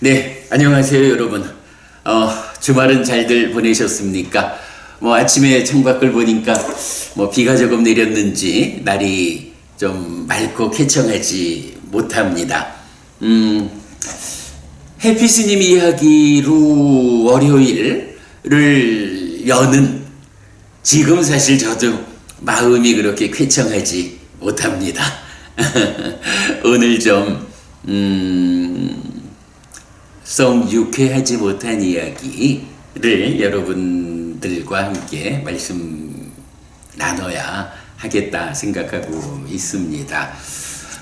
네, 안녕하세요, 여러분. 주말은 잘들 보내셨습니까? 아침에 창밖을 보니까 비가 조금 내렸는지 날이 좀 맑고 쾌청하지 못합니다. 해피스님 이야기로 월요일을 여는 지금 사실 저도 마음이 그렇게 쾌청하지 못합니다. 오늘 좀 썩 유쾌하지 못한 이야기를 여러분들과 함께 말씀 나눠야 하겠다 생각하고 있습니다.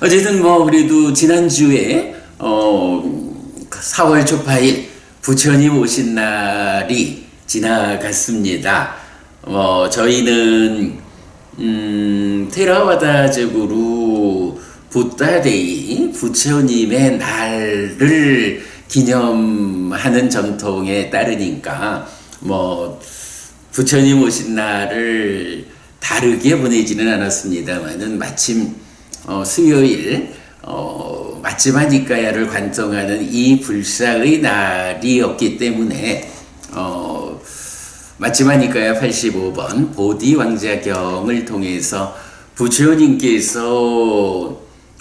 어쨌든 그래도 지난주에 4월 초파일 부처님 오신 날이 지나갔습니다. 저희는 테라와다적으로 부다데이 부처님의 날을 기념하는 전통에 따르니까 부처님 오신 날을 다르게 보내지는 않았습니다만은 마침 수요일 마츠마니까야를 관통하는 이 불사의 날이었기 때문에 마츠마니까야 85번 보디왕자경을 통해서 부처님께서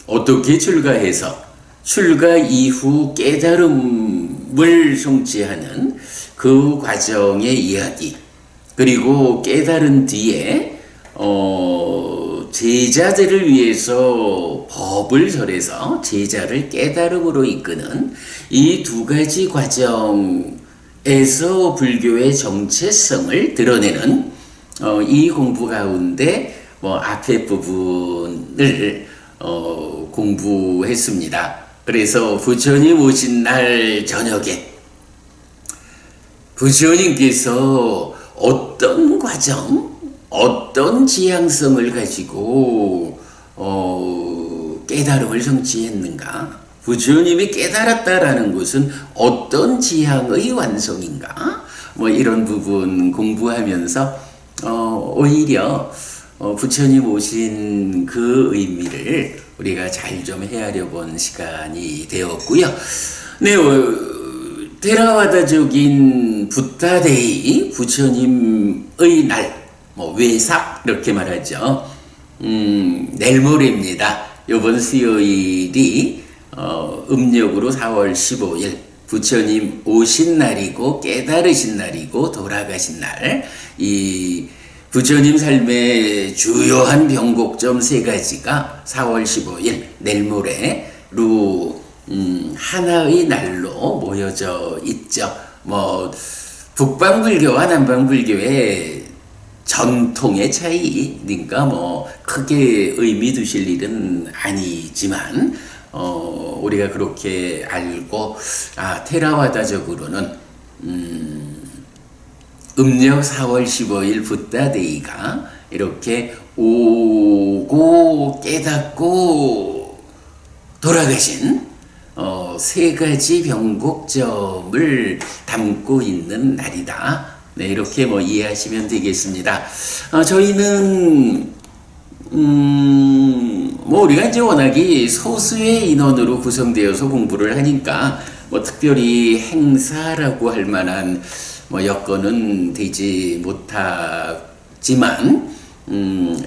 어떻게 출가해서 출가 이후 깨달음을 성취하는 그 과정의 이야기, 그리고 깨달은 뒤에 제자들을 위해서 법을 설해서 제자를 깨달음으로 이끄는 이 두 가지 과정에서 불교의 정체성을 드러내는 이 공부 가운데 앞에 부분을 공부했습니다. 그래서 부처님 오신 날 저녁에 부처님께서 어떤 과정, 어떤 지향성을 가지고 깨달음을 성취했는가, 부처님이 깨달았다라는 것은 어떤 지향의 완성인가, 이런 부분 공부하면서 오히려 부처님 오신 그 의미를 우리가 잘 좀 헤아려 본 시간이 되었고요. 네, 테라와다적인 부타데이, 부처님의 날, 외삭 이렇게 말하죠. 내일 모레입니다. 이번 수요일이 음력으로 4월 15일 부처님 오신 날이고 깨달으신 날이고 돌아가신 날, 이 부처님 삶의 주요한 변곡점 세 가지가 4월 15일 내일 모레로 하나의 날로 모여져 있죠. 북방불교와 남방불교의 전통의 차이니까 크게 의미 두실 일은 아니지만 우리가 그렇게 알고 테라와다적으로는 음력 4월 15일 부다데이가 이렇게 오고 깨닫고 돌아가신 세 가지 변곡점을 담고 있는 날이다. 네, 이렇게 이해하시면 되겠습니다. 저희는 우리가 이제 워낙에 소수의 인원으로 구성되어서 공부를 하니까 특별히 행사라고 할 만한 여건은 되지 못하지만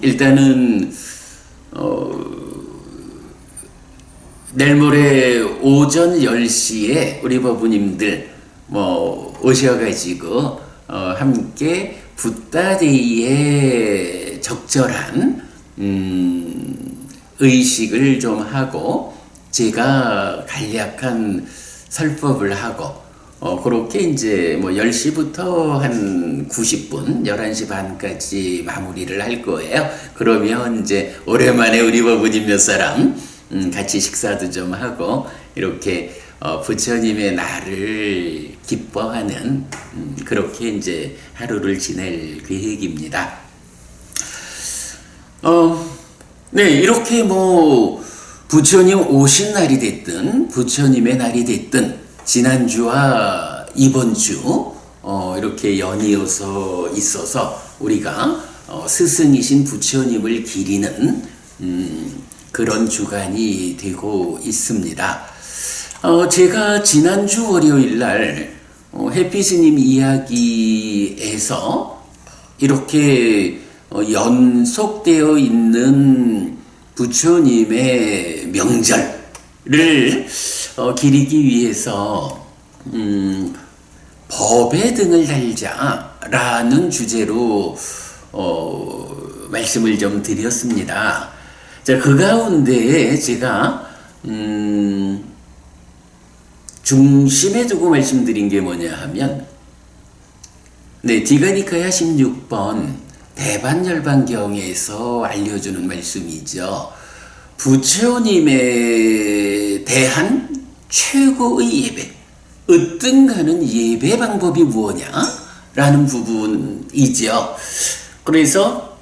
일단은 내일 모레 오전 10시에 우리 법부님들 오셔가지고 함께 부다데이의 적절한 의식을 좀 하고 제가 간략한 설법을 하고 그렇게 이제 10시부터 한 90분, 11시 반까지 마무리를 할 거예요. 그러면 이제 오랜만에 우리 법부님 몇 사람 같이 식사도 좀 하고 이렇게 부처님의 날을 기뻐하는 그렇게 이제 하루를 지낼 계획입니다. 네, 이렇게 부처님 오신 날이 됐든 부처님의 날이 됐든 지난주와 이번주 이렇게 연이어서 있어서 우리가 스승이신 부처님을 기리는 그런 주간이 되고 있습니다. 제가 지난주 월요일 날 햇빛스님 이야기에서 이렇게 연속되어 있는 부처님의 명절을 기리기 위해서 법의 등을 달자라는 주제로 말씀을 좀 드렸습니다. 자, 그 가운데 제가 중심에 두고 말씀드린 게 뭐냐 하면, 디가니카야 16번 대반열반경에서 알려주는 말씀이죠. 부처님에 대한 최고의 예배, 으뜸가는 예배 방법이 무엇냐? 라는 부분이죠. 그래서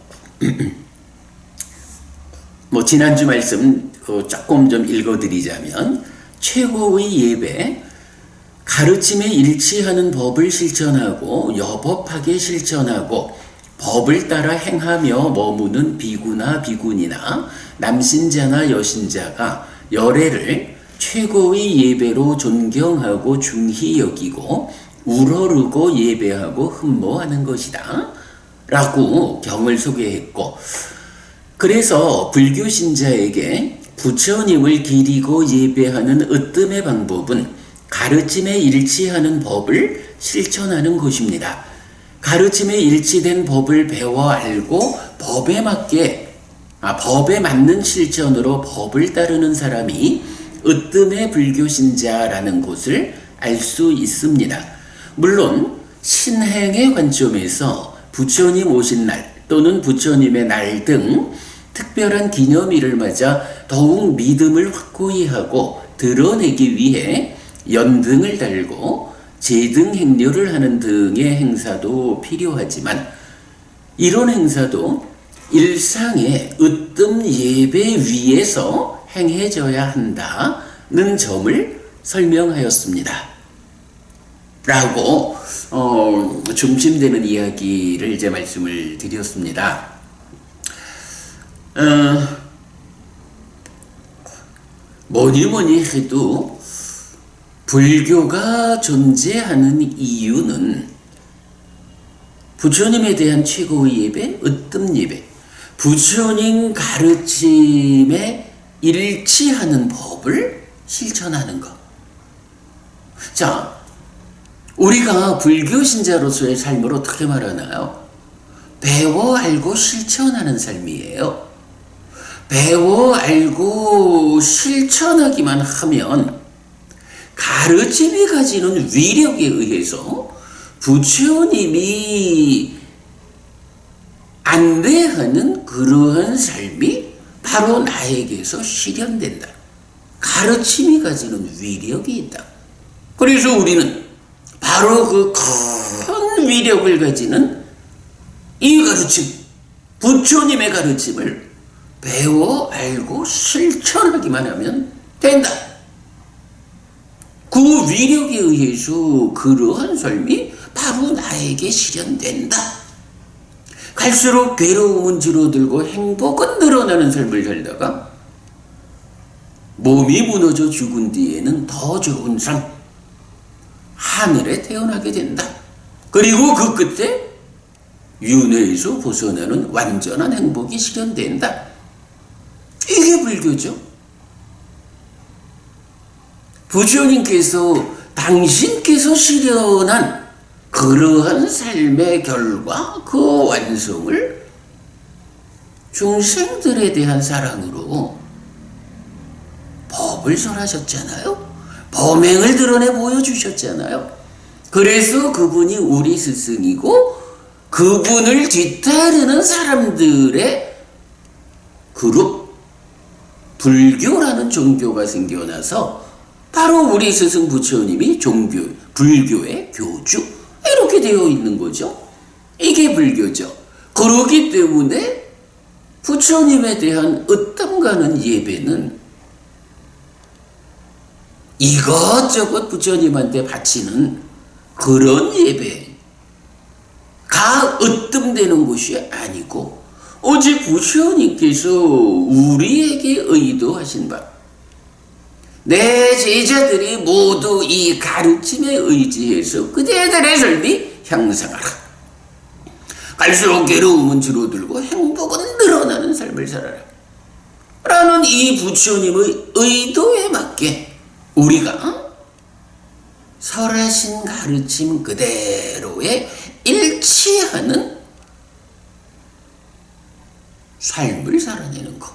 지난주 말씀 조금 좀 읽어드리자면, 최고의 예배, 가르침에 일치하는 법을 실천하고 여법하게 실천하고 법을 따라 행하며 머무는 비구나 비구니나 남신자나 여신자가 열애를 최고의 예배로 존경하고 중히 여기고 우러르고 예배하고 흠모하는 것이다 라고 경을 소개했고, 그래서 불교 신자에게 부처님을 기리고 예배하는 으뜸의 방법은 가르침에 일치하는 법을 실천하는 것입니다. 가르침에 일치된 법을 배워 알고 법에 맞는 실천으로 법을 따르는 사람이 으뜸의 불교 신자라는 것을 알 수 있습니다. 물론 신행의 관점에서 부처님 오신 날 또는 부처님의 날 등 특별한 기념일을 맞아 더욱 믿음을 확고히 하고 드러내기 위해 연등을 달고 제등 행렬을 하는 등의 행사도 필요하지만, 이런 행사도 일상의 으뜸 예배 위에서 행해져야 한다는 점을 설명하였습니다. 라고 중심되는 이야기를 이제 말씀을 드렸습니다. 뭐니 해도 불교가 존재하는 이유는 부처님에 대한 최고의 예배, 으뜸 예배, 부처님 가르침에 일치하는 법을 실천하는 것. 자, 우리가 불교 신자로서의 삶을 어떻게 말하나요? 배워 알고 실천하는 삶이에요. 배워 알고 실천하기만 하면 가르침이 가지는 위력에 의해서 부처님이 안내하는 그러한 삶이 바로 나에게서 실현된다. 가르침이 가지는 위력이 있다. 그래서 우리는 바로 그 큰 위력을 가지는 이 가르침, 부처님의 가르침을 배워 알고 실천하기만 하면 된다. 그 위력에 의해서 그러한 삶이 바로 나에게 실현된다. 갈수록 괴로움은 줄어들고 행복은 늘어나는 삶을 살다가 몸이 무너져 죽은 뒤에는 더 좋은 삶, 하늘에 태어나게 된다. 그리고 그 끝에 윤회에서 벗어나는 완전한 행복이 실현된다. 이게 불교죠. 부처님께서 당신께서 실현한 그러한 삶의 결과, 그 완성을 중생들에 대한 사랑으로 법을 설하셨잖아요. 범행을 드러내 보여주셨잖아요. 그래서 그분이 우리 스승이고 그분을 뒤따르는 사람들의 그룹, 불교라는 종교가 생겨나서 바로 우리 스승 부처님이 불교의 교주, 이렇게 되어 있는 거죠. 이게 불교죠. 그러기 때문에 부처님에 대한 으뜸 가는 예배는 이것저것 부처님한테 바치는 그런 예배가 으뜸되는 것이 아니고, 오직 부처님께서 우리에게 의도하신 바, 내 제자들이 모두 이 가르침에 의지해서 그대들의 삶이 향상하라. 갈수록 괴로움은 줄어들고 행복은 늘어나는 삶을 살아라. 라는 이 부처님의 의도에 맞게 우리가 설하신 가르침 그대로에 일치하는 삶을 살아내는 것.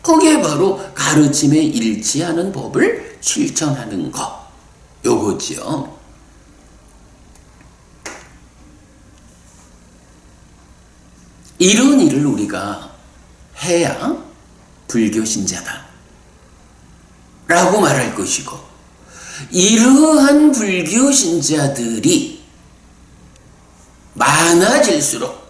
그게 바로 가르침에 일치하는 법을 실천하는 것. 요거지요. 이런 일을 우리가 해야 불교 신자다 라고 말할 것이고, 이러한 불교 신자들이 많아질수록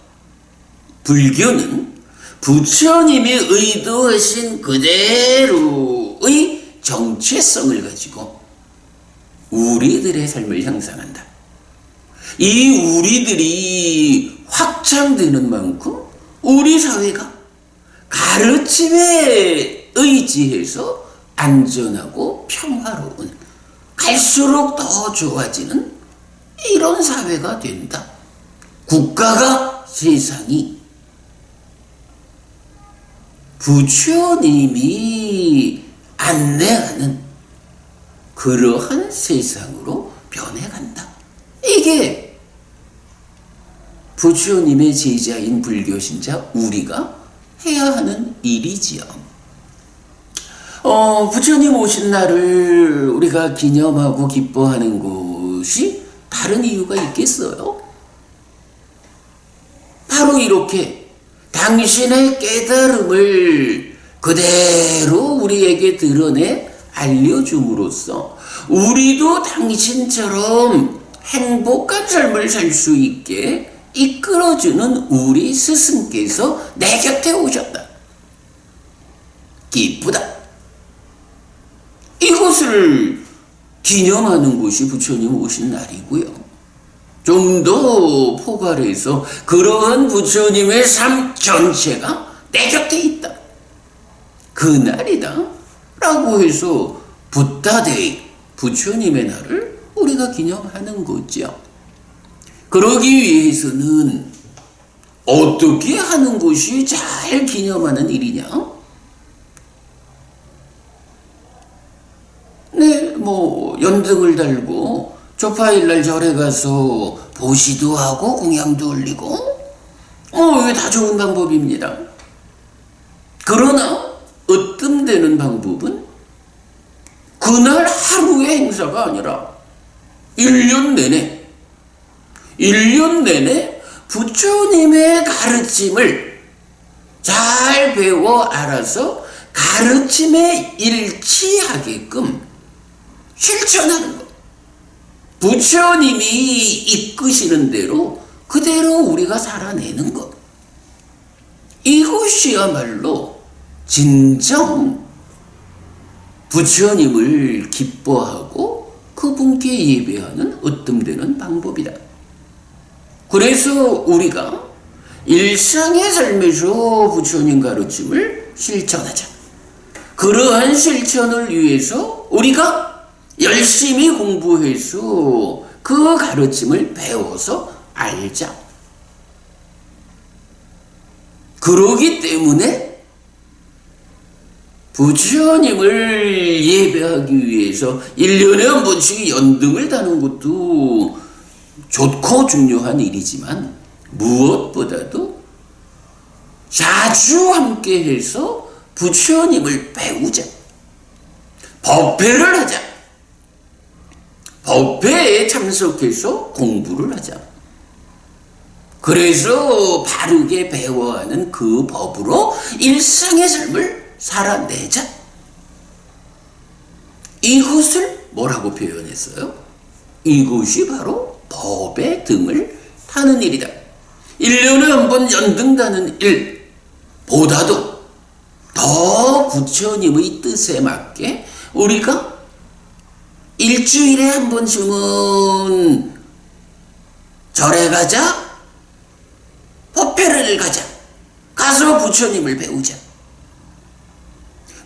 불교는 부처님이 의도하신 그대로의 정체성을 가지고 우리들의 삶을 향상한다. 이 우리들이 확장되는 만큼 우리 사회가 가르침에 의지해서 안전하고 평화로운, 갈수록 더 좋아지는 이런 사회가 된다. 국가가, 세상이 부처님이 안내하는 그러한 세상으로 변해간다. 이게 부처님의 제자인 불교신자 우리가 해야 하는 일이지요. 부처님 오신 날을 우리가 기념하고 기뻐하는 것이 다른 이유가 있겠어요? 바로 이렇게 당신의 깨달음을 그대로 우리에게 드러내 알려줌으로써 우리도 당신처럼 행복한 삶을 살 수 있게 이끌어주는 우리 스승께서 내 곁에 오셨다. 기쁘다. 이것을 기념하는 것이 부처님 오신 날이고요. 좀 더 포괄해서 그러한 부처님의 삶 전체가 내 곁에 있다. 그날이다. 라고 해서 붓다데이, 부처님의 날을 우리가 기념하는 거죠. 그러기 위해서는 어떻게 하는 것이 잘 기념하는 일이냐? 네, 연등을 달고 조파일날 절에 가서 보시도 하고 공양도 올리고 이게 다 좋은 방법입니다. 그러나 으뜸되는 방법은 그날 하루의 행사가 아니라 1년 내내 부처님의 가르침을 잘 배워 알아서 가르침에 일치하게끔 실천하는 것. 부처님이 이끄시는 대로 그대로 우리가 살아내는 것. 이것이야말로 진정 부처님을 기뻐하고 그분께 예배하는 으뜸되는 방법이다. 그래서 우리가 일상의 삶에서 부처님 가르침을 실천하자. 그러한 실천을 위해서 우리가 열심히 공부해서 그 가르침을 배워서 알자. 그러기 때문에 부처님을 예배하기 위해서 1년에 한 번씩 연등을 다는 것도 좋고 중요한 일이지만 무엇보다도 자주 함께해서 부처님을 배우자. 법회를 하자. 법회에 참석해서 공부를 하자. 그래서 바르게 배워하는 그 법으로 일상의 삶을 살아내자. 이것을 뭐라고 표현했어요? 이것이 바로 법의 등을 타는 일이다. 1년에 한 번 연등다는 일보다도 더 부처님의 뜻에 맞게 우리가 일주일에 한 번쯤은 절에 가자, 법회를 가자, 가서 부처님을 배우자.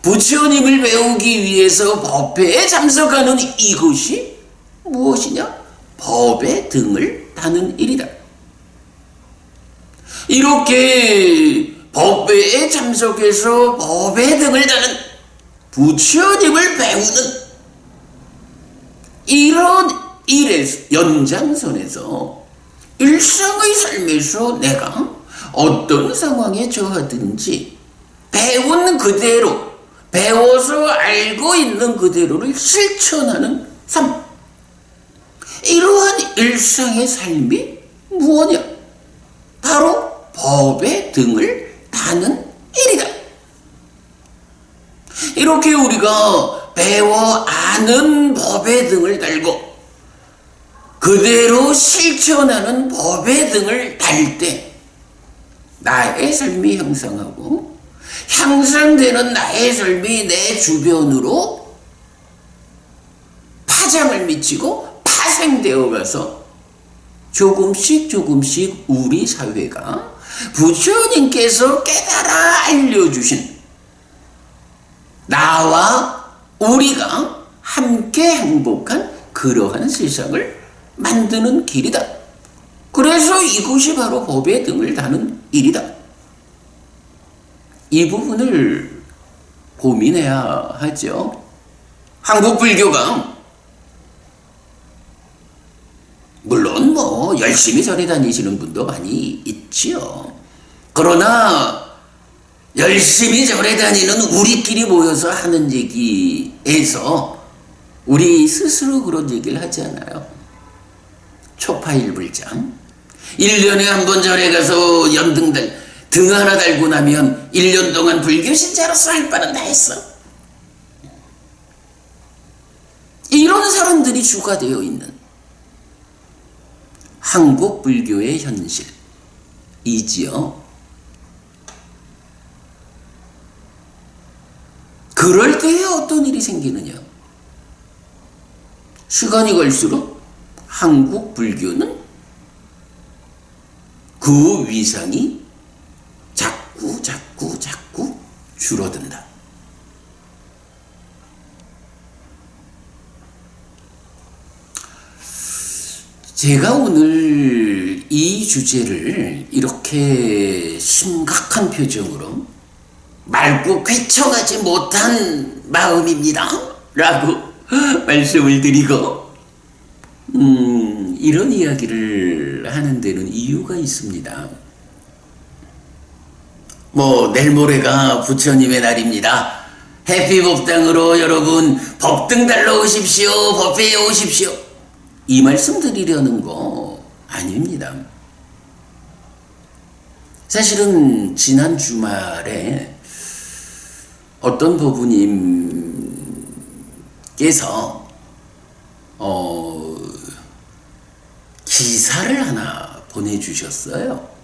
부처님을 배우기 위해서 법회에 참석하는 이것이 무엇이냐? 법의 등을 다는 일이다. 이렇게 법회에 참석해서 법의 등을 다는 부처님을 배우는 이런 일의 연장선에서 일상의 삶에서 내가 어떤 상황에 처하든지 배운 그대로, 배워서 알고 있는 그대로를 실천하는 삶. 이러한 일상의 삶이 무엇이냐? 바로 법의 등을 다는 일이다. 이렇게 우리가 배워 아는 법의 등을 달고 그대로 실천하는 법의 등을 달 때 나의 삶이 향상하고 향상되는 나의 삶이 내 주변으로 파장을 미치고 파생되어 가서 조금씩 우리 사회가 부처님께서 깨달아 알려주신 나와 우리가 함께 행복한 그러한 세상을 만드는 길이다. 그래서 이것이 바로 법의 등을 다는 일이다. 이 부분을 고민해야 하죠. 한국 불교가 물론 열심히 절에 다니시는 분도 많이 있지요. 그러나 열심히 절에 다니는 우리끼리 모여서 하는 얘기에서 우리 스스로 그런 얘기를 하지 않아요. 초파일불장. 1년에 한 번 절에 가서 등 하나 달고 나면 1년 동안 불교 신자로서 할 바는 다 했어. 이런 사람들이 주가 되어 있는 한국 불교의 현실이지요. 그럴 때에 어떤 일이 생기느냐? 시간이 갈수록 한국 불교는 그 위상이 자꾸 줄어든다. 제가 오늘 이 주제를 이렇게 심각한 표정으로 맑고 쾌청하지 못한 마음입니다 라고 말씀을 드리고 이런 이야기를 하는 데는 이유가 있습니다. 내일 모레가 부처님의 날입니다. 해피법당으로 여러분 법등 달러 오십시오. 법회에 오십시오. 이 말씀 드리려는 거 아닙니다. 사실은 지난 주말에 어떤 법부님께서 기사를 하나 보내주셨어요.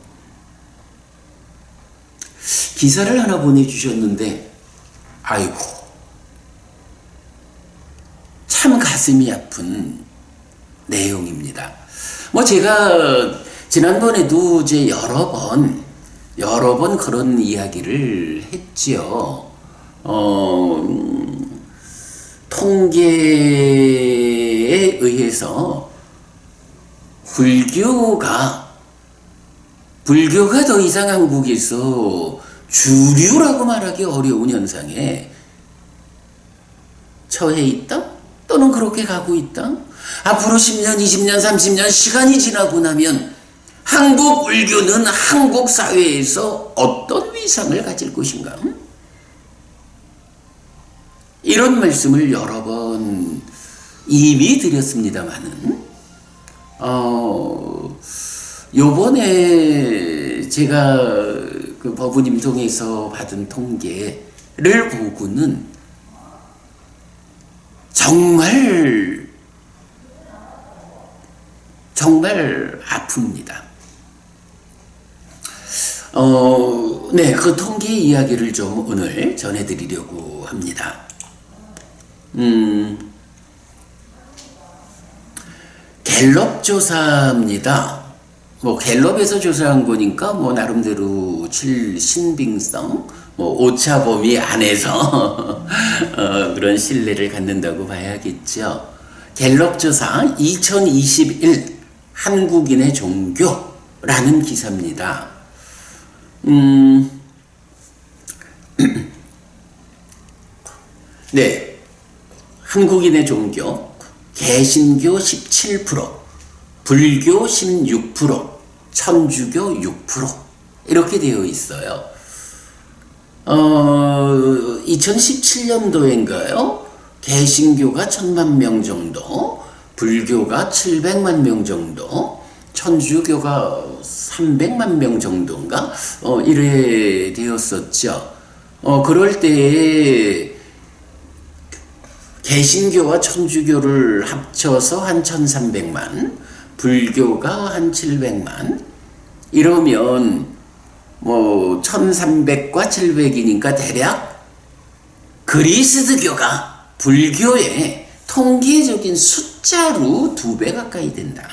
기사를 하나 보내주셨는데 아이고 참 가슴이 아픈 내용입니다. 제가 지난번에도 이제 여러 번 그런 이야기를 했지요. 통계에 의해서 불교가 더 이상 한국에서 주류라고 말하기 어려운 현상에 처해 있다? 또는 그렇게 가고 있다? 앞으로 10년, 20년, 30년 시간이 지나고 나면 한국 불교는 한국 사회에서 어떤 위상을 가질 것인가? 이런 말씀을 여러 번 이미 드렸습니다마는 요번에 제가 그 법우님 통해서 받은 통계를 보고는 정말 아픕니다. 네, 그 통계 이야기를 좀 오늘 전해드리려고 합니다. 갤럽 조사입니다. 갤럽에서 조사한 거니까 나름대로 신빙성 뭐 오차 범위 안에서 그런 신뢰를 갖는다고 봐야겠죠. 갤럽 조사 2021 한국인의 종교라는 기사입니다. 네, 한국인의 종교 개신교 17%, 불교 16%, 천주교 6% 이렇게 되어 있어요. 2017년도인가요? 개신교가 1000만 명 정도, 불교가 700만 명 정도, 천주교가 300만 명 정도인가? 이래 되었었죠. 그럴 때에 개신교와 천주교를 합쳐서 한 1300만, 불교가 한 700만, 이러면 뭐 1300과 700이니까 대략 그리스도교가 불교의 통계적인 숫자로 2배 가까이 된다.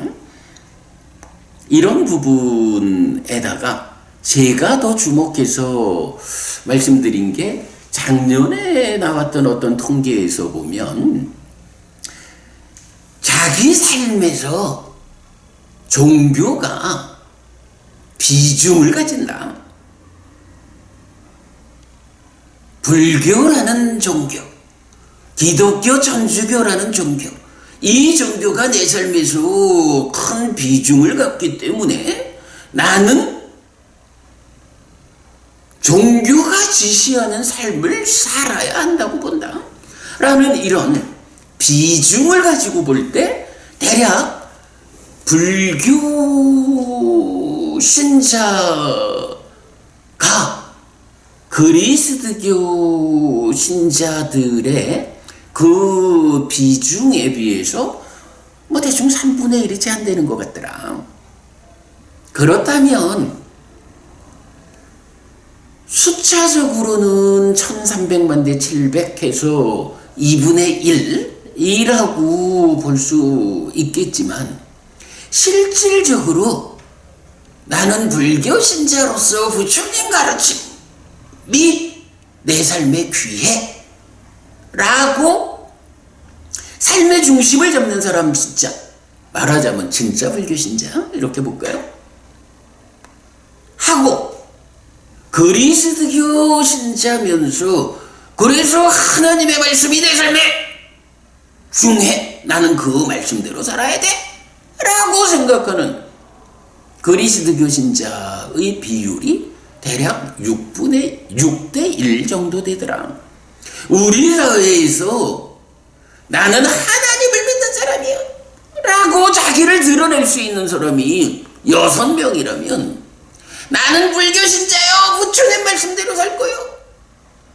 이런 부분에다가 제가 더 주목해서 말씀드린 게 작년에 나왔던 어떤 통계에서 보면 자기 삶에서 종교가 비중을 가진다. 불교라는 종교, 기독교, 천주교라는 종교, 이 종교가 내 삶에서 큰 비중을 갖기 때문에 나는 종교가 지시하는 삶을 살아야 한다고 본다. 라는 이런 비중을 가지고 볼 때 대략 불교 신자가 그리스도교 신자들의 그 비중에 비해서 뭐 대충 3분의 1이 채 안 되는 것 같더라. 그렇다면 숫자적으로는 1300만 대 700 해서 2분의 1이라고 볼 수 있겠지만 실질적으로 나는 불교 신자로서 부처님 가르침이 내 삶의 귀해 라고 삶의 중심을 잡는 사람, 진짜 말하자면 진짜 불교 신자 이렇게 볼까요? 하고 그리스도교 신자면서 그래서 하나님의 말씀이 내 삶에 중요해, 나는 그 말씀대로 살아야 돼 라고 생각하는 그리스도교 신자의 비율이 대략 6대 1 정도 되더라. 우리 사회에서 나는 하나님을 믿는 사람이야 라고 자기를 드러낼 수 있는 사람이 6명이라면 나는 불교 신자요, 부처님 말씀대로 살 거요,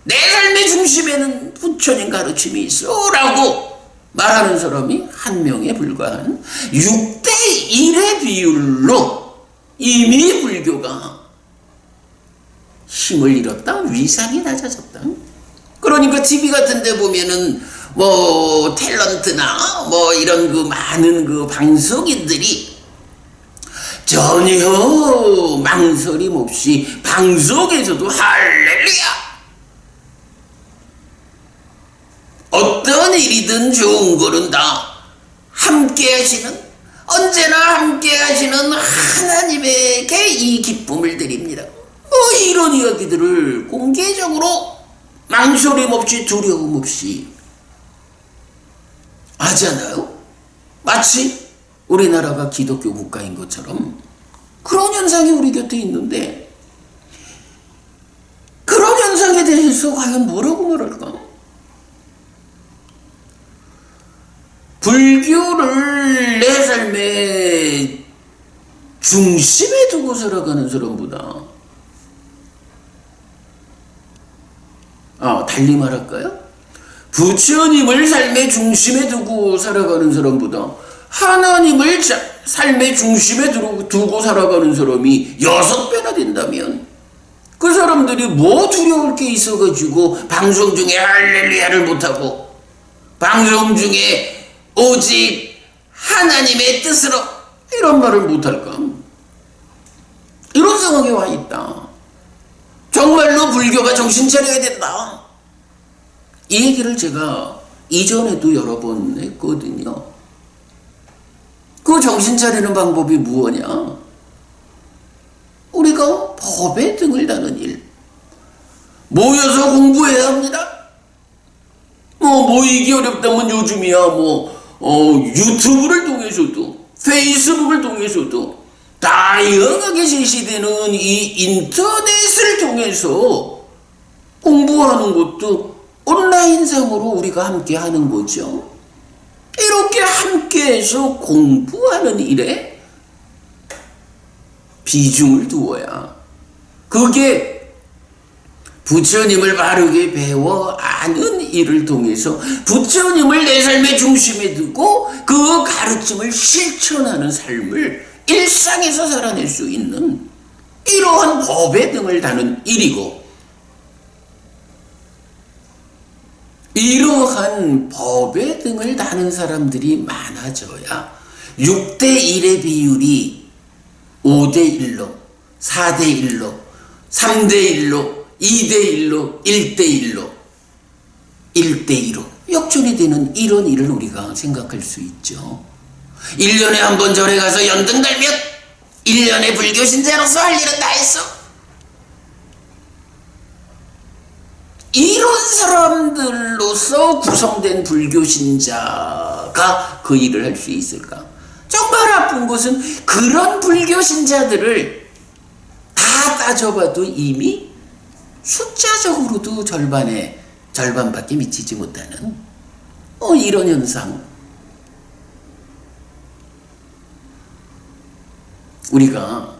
내 삶의 중심에는 부처님 가르침이 있어 라고 말하는 사람이 1명에 불과한 6대 1의 비율로 이미 불교가 힘을 잃었다, 위상이 낮아졌다. 그러니까 TV 같은 데 보면은 뭐 탤런트나 뭐 이런 그 많은 그 방송인들이 전혀 망설임 없이 방송에서도 할렐루야, 어떤 일이든 좋은 거는 다 함께 하시는, 언제나 함께 하시는 하나님에게 이 기쁨을 드립니다. 이런 이야기들을 공개적으로 망설임 없이 두려움 없이 하잖아요. 마치 우리나라가 기독교 국가인 것처럼 그런 현상이 우리 곁에 있는데, 그런 현상에 대해서 과연 뭐라고 말할까? 불교를 내 삶의 중심에 두고 살아가는 사람보다, 달리 말할까요? 부처님을 삶의 중심에 두고 살아가는 사람보다 하나님을 삶의 중심에 두고 살아가는 사람이 6배나 된다면 그 사람들이 뭐 두려울 게 있어가지고 방송 중에 할렐루야를 못하고 방송 중에 오직 하나님의 뜻으로 이런 말을 못할까? 이런 상황에 와 있다. 정말로 불교가 정신 차려야 된다. 이 얘기를 제가 이전에도 여러 번 했거든요. 그 정신 차리는 방법이 무엇이냐? 우리가 법에 등을 다는 일, 모여서 공부해야 합니다. 모이기 어렵다면 요즘이야 유튜브를 통해서도 페이스북을 통해서도 다양하게 제시되는 이 인터넷을 통해서 공부하는 것도 온라인상으로 우리가 함께 하는 거죠. 이렇게 함께해서 공부하는 일에 비중을 두어야 그게 부처님을 바르게 배워 아는 일을 통해서 부처님을 내 삶의 중심에 두고 그 가르침을 실천하는 삶을 일상에서 살아낼 수 있는 이러한 법의 등을 다는 일이고, 이러한 법의 등을 다는 사람들이 많아져야 6대1의 비율이 5대1로, 4대1로, 3대1로, 2대1로, 1대1로, 1대2로 역전이 되는 이런 일을 우리가 생각할 수 있죠. 1년에 한 번 절에 가서 연등 달면 1년의 불교 신자로서 할 일은 다 했어. 이런 사람들로서 구성된 불교 신자가 그 일을 할 수 있을까? 정말 아픈 것은 그런 불교 신자들을 다 따져봐도 이미 숫자적으로도 절반밖에 미치지 못하는 이런 현상, 우리가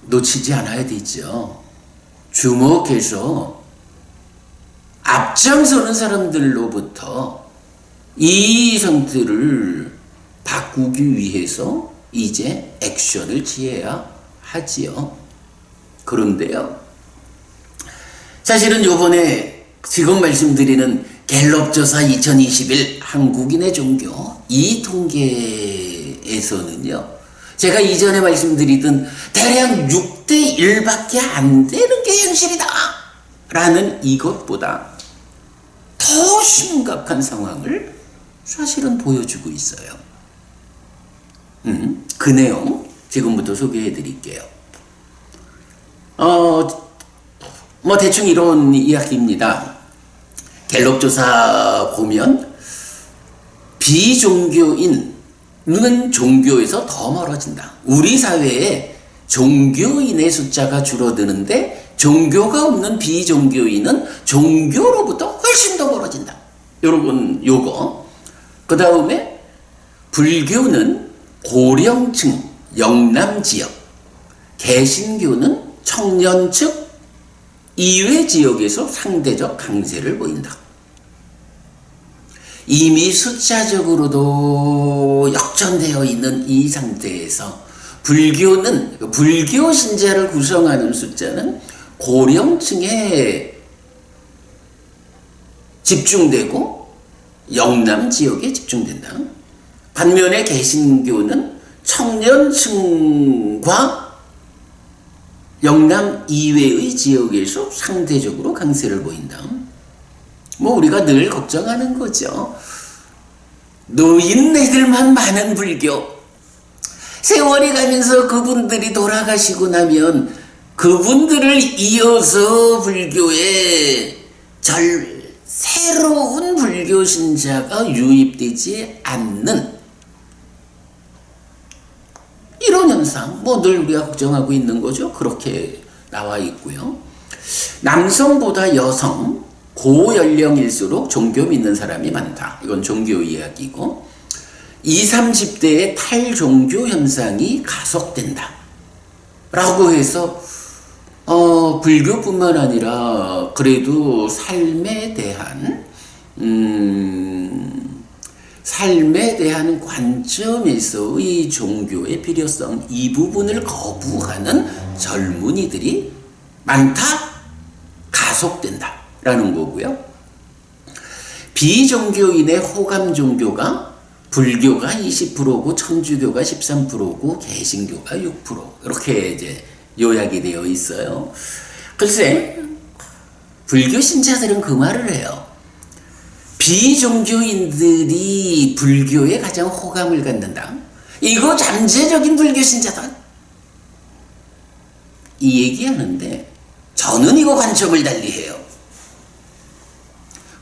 놓치지 않아야 되죠. 주목해서 앞장서는 사람들로부터 이 상태를 바꾸기 위해서 이제 액션을 취해야 하지요. 그런데요, 사실은 요번에 지금 말씀드리는 갤럽조사 2021 한국인의 종교 이 통계에서는요, 제가 이전에 말씀드리던 대략 6대1밖에 안 되는 게 현실이다 라는 이것보다 더 심각한 상황을 사실은 보여주고 있어요. 그 내용 지금부터 소개해 드릴게요. 대충 이런 이야기입니다. 갤럽조사 보면 비종교인은 종교에서 더 멀어진다. 우리 사회에 종교인의 숫자가 줄어드는데 종교가 없는 비종교인은 종교로부터 훨씬 더 멀어진다. 여러분 요거. 그 다음에 불교는 고령층, 영남지역, 개신교는 청년층 이외 지역에서 상대적 강세를 보인다. 이미 숫자적으로도 역전되어 있는 이 상태에서 불교 신자를 구성하는 숫자는 고령층에 집중되고 영남 지역에 집중된다. 반면에 개신교는 청년층과 영남 이외의 지역에서 상대적으로 강세를 보인다. 우리가 늘 걱정하는 거죠. 노인네들만 많은 불교. 세월이 가면서 그분들이 돌아가시고 나면 그분들을 이어서 불교에 새로운 불교 신자가 유입되지 않는 이런 현상, 늘 우리가 걱정하고 있는 거죠. 그렇게 나와 있고요. 남성보다 여성, 고연령일수록 종교 믿는 사람이 많다. 이건 종교 이야기고, 20, 30대의 탈종교 현상이 가속된다. 라고 해서 불교뿐만 아니라 그래도 삶에 대한 관점에서의 종교의 필요성, 이 부분을 거부하는 젊은이들이 많다, 가속된다 라는 거고요. 비종교인의 호감 종교가 불교가 20%고 천주교가 13%고 개신교가 6% 이렇게 이제 요약이 되어 있어요. 글쎄, 불교 신자들은 그 말을 해요. 비종교인들이 불교에 가장 호감을 갖는다. 이거 잠재적인 불교 신자다. 이 얘기하는데 저는 이거 관점을 달리해요.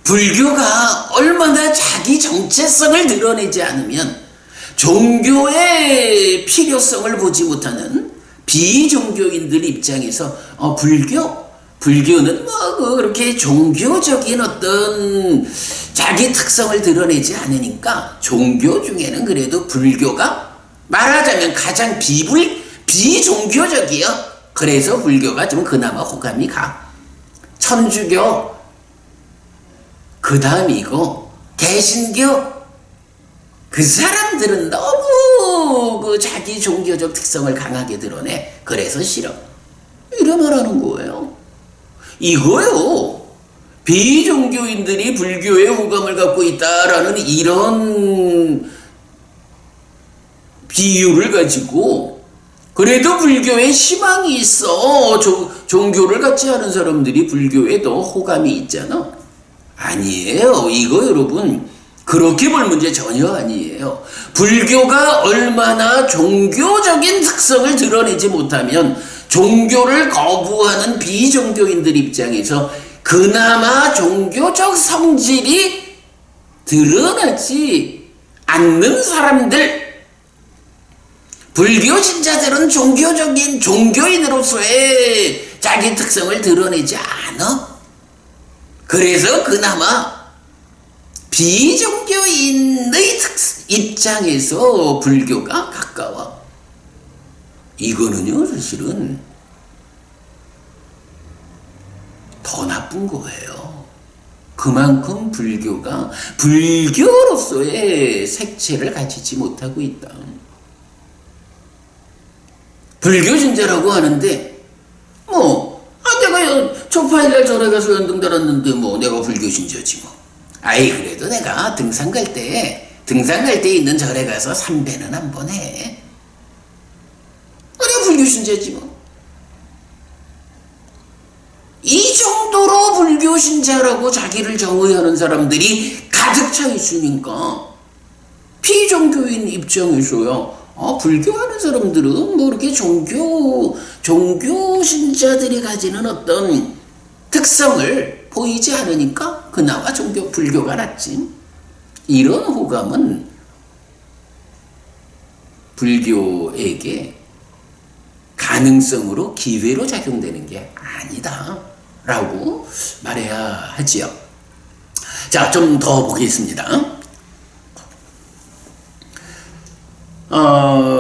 불교가 얼마나 자기 정체성을 드러내지 않으면 종교의 필요성을 보지 못하는 비종교인들 입장에서 불교는 뭐 그렇게 종교적인 어떤 자기 특성을 드러내지 않으니까 종교 중에는 그래도 불교가 말하자면 가장 비종교적이요. 그래서 불교가 좀 그나마 호감이 가. 천주교 그 다음이고 개신교 그 사람들은 너무 그 자기 종교적 특성을 강하게 드러내. 그래서 싫어. 이래 말하는 거예요. 이거요. 비종교인들이 불교에 호감을 갖고 있다라는 이런 비유를 가지고 그래도 불교에 희망이 있어. 종교를 갖지 않은 사람들이 불교에도 호감이 있잖아. 아니에요. 이거 여러분 그렇게 볼 문제 전혀 아니에요. 불교가 얼마나 종교적인 특성을 드러내지 못하면 종교를 거부하는 비종교인들 입장에서 그나마 종교적 성질이 드러나지 않는 사람들, 불교 신자들은 종교인으로서의 자기 특성을 드러내지 않아. 그래서 그나마 비종교인의 입장에서 불교가 가까워. 이거는요 사실은 더 나쁜 거예요. 그만큼 불교가 불교로서의 색채를 가지지 못하고 있다. 불교 신자라고 하는데 내가 초파일날 절에 가서 연등 달았는데 내가 불교 신자지 뭐. 아이 그래도 내가 등산 갈 때 있는 절에 가서 삼배는 한 번 해. 내가 불교 신자지 뭐. 이 정도로 불교 신자라고 자기를 정의하는 사람들이 가득 차 있으니까 비종교인 입장에서야 불교하는 사람들은 이렇게 종교 신자들이 가지는 어떤 특성을 보이지 않으니까 그나마 불교가 낫지. 이런 호감은 불교에게 가능성으로 기회로 작용되는 게 아니다 라고 말해야 하지요. 자, 좀 더 보겠습니다.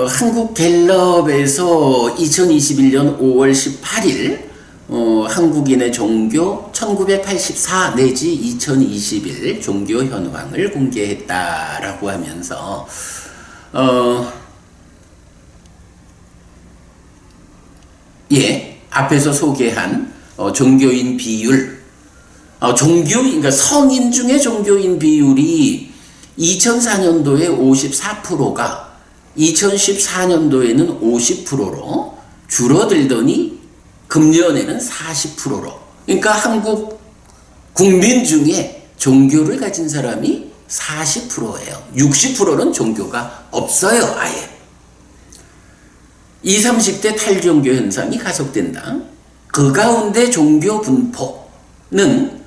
한국갤럽에서 2021년 5월 18일 한국인의 종교 1984 내지 2021 종교 현황을 공개했다라고 하면서 앞에서 소개한 종교인 비율, 그러니까 성인 중에 종교인 비율이 2004년도에 54%가 2014년도에는 50%로 줄어들더니 금년에는 40%로. 그러니까 한국 국민 중에 종교를 가진 사람이 40%예요. 60%는 종교가 없어요, 아예. 20, 30대 탈종교 현상이 가속된다. 그 가운데 종교 분포는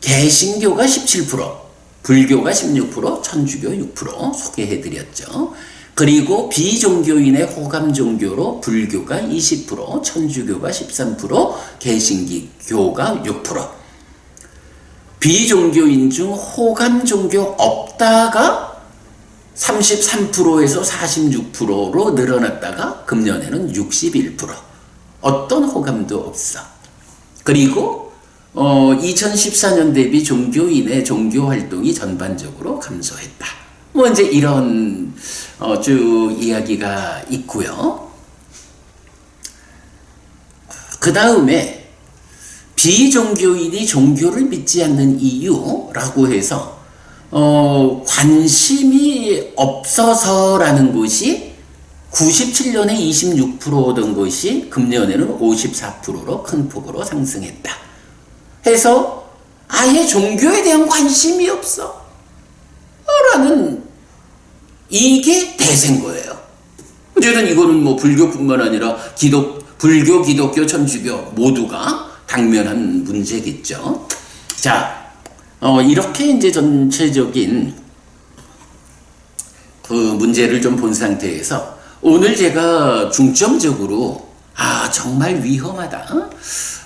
개신교가 17%, 불교가 16%, 천주교 6% 소개해드렸죠. 그리고 비종교인의 호감 종교로 불교가 20%, 천주교가 13%, 개신교가 6%. 비종교인 중 호감 종교 없다가 33%에서 46%로 늘어났다가 금년에는 61%. 어떤 호감도 없어. 그리고 2014년 대비 종교인의 종교 활동이 전반적으로 감소했다. 이제 이런 쭉 이야기가 있고요. 그 다음에 비종교인이 종교를 믿지 않는 이유라고 해서 관심이 없어서라는 것이 97년에 26%던 것이 금년에는 54%로 큰 폭으로 상승했다. 해서 아예 종교에 대한 관심이 없어. 라는 이게 대세인 거예요. 어쨌든 이거는 뭐 불교뿐만 아니라 불교, 기독교, 천주교 모두가 당면한 문제겠죠. 자, 이렇게 이제 전체적인 그 문제를 좀 본 상태에서 오늘 제가 중점적으로 정말 위험하다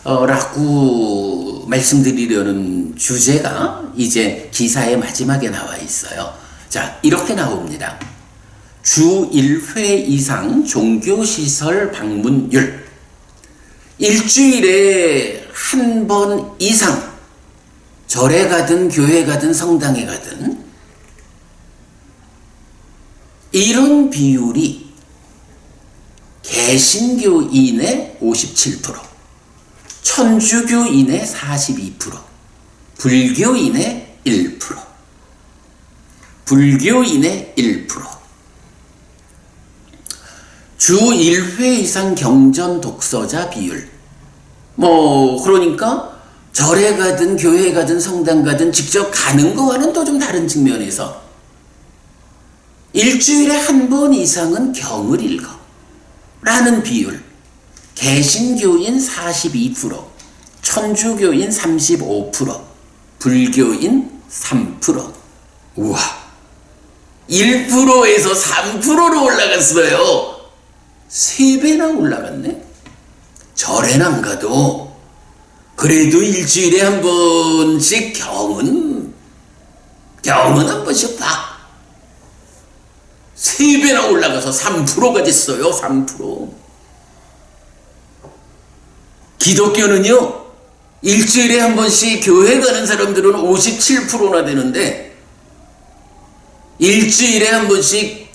라고 말씀드리려는 주제가 이제 기사의 마지막에 나와 있어요. 자, 이렇게 나옵니다. 주 1회 이상 종교시설 방문율, 일주일에 한 번 이상 절에 가든 교회 가든 성당에 가든 이런 비율이 개신교인의 57%, 천주교인의 42%, 불교인의 1%, 불교인의 1%, 주 1회 이상 경전 독서자 비율. 그러니까 절에 가든 교회 가든 성당 가든 직접 가는 거와는 또 좀 다른 측면에서 일주일에 한 번 이상은 경을 읽어 라는 비율. 개신교인 42%, 천주교인 35%, 불교인 3%. 우와, 1%에서 3%로 올라갔어요. 3배나 올라갔네. 절에는 안 가도 그래도 일주일에 한 번씩 경은 한 번씩 봐. 3배나 올라가서 3%가 됐어요. 3%. 기독교는요, 일주일에 한 번씩 교회 가는 사람들은 57%나 되는데 일주일에 한 번씩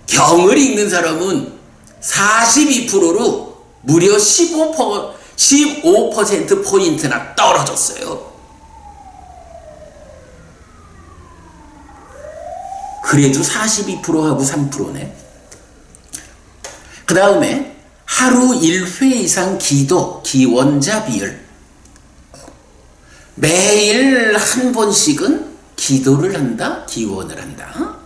경을 읽는 사람은 42%로 무려 15%포인트나 떨어졌어요. 그래도 42%하고 3%네. 그 다음에 하루 1회 이상 기원자 비율. 매일 한 번씩은 기도를 한다, 기원을 한다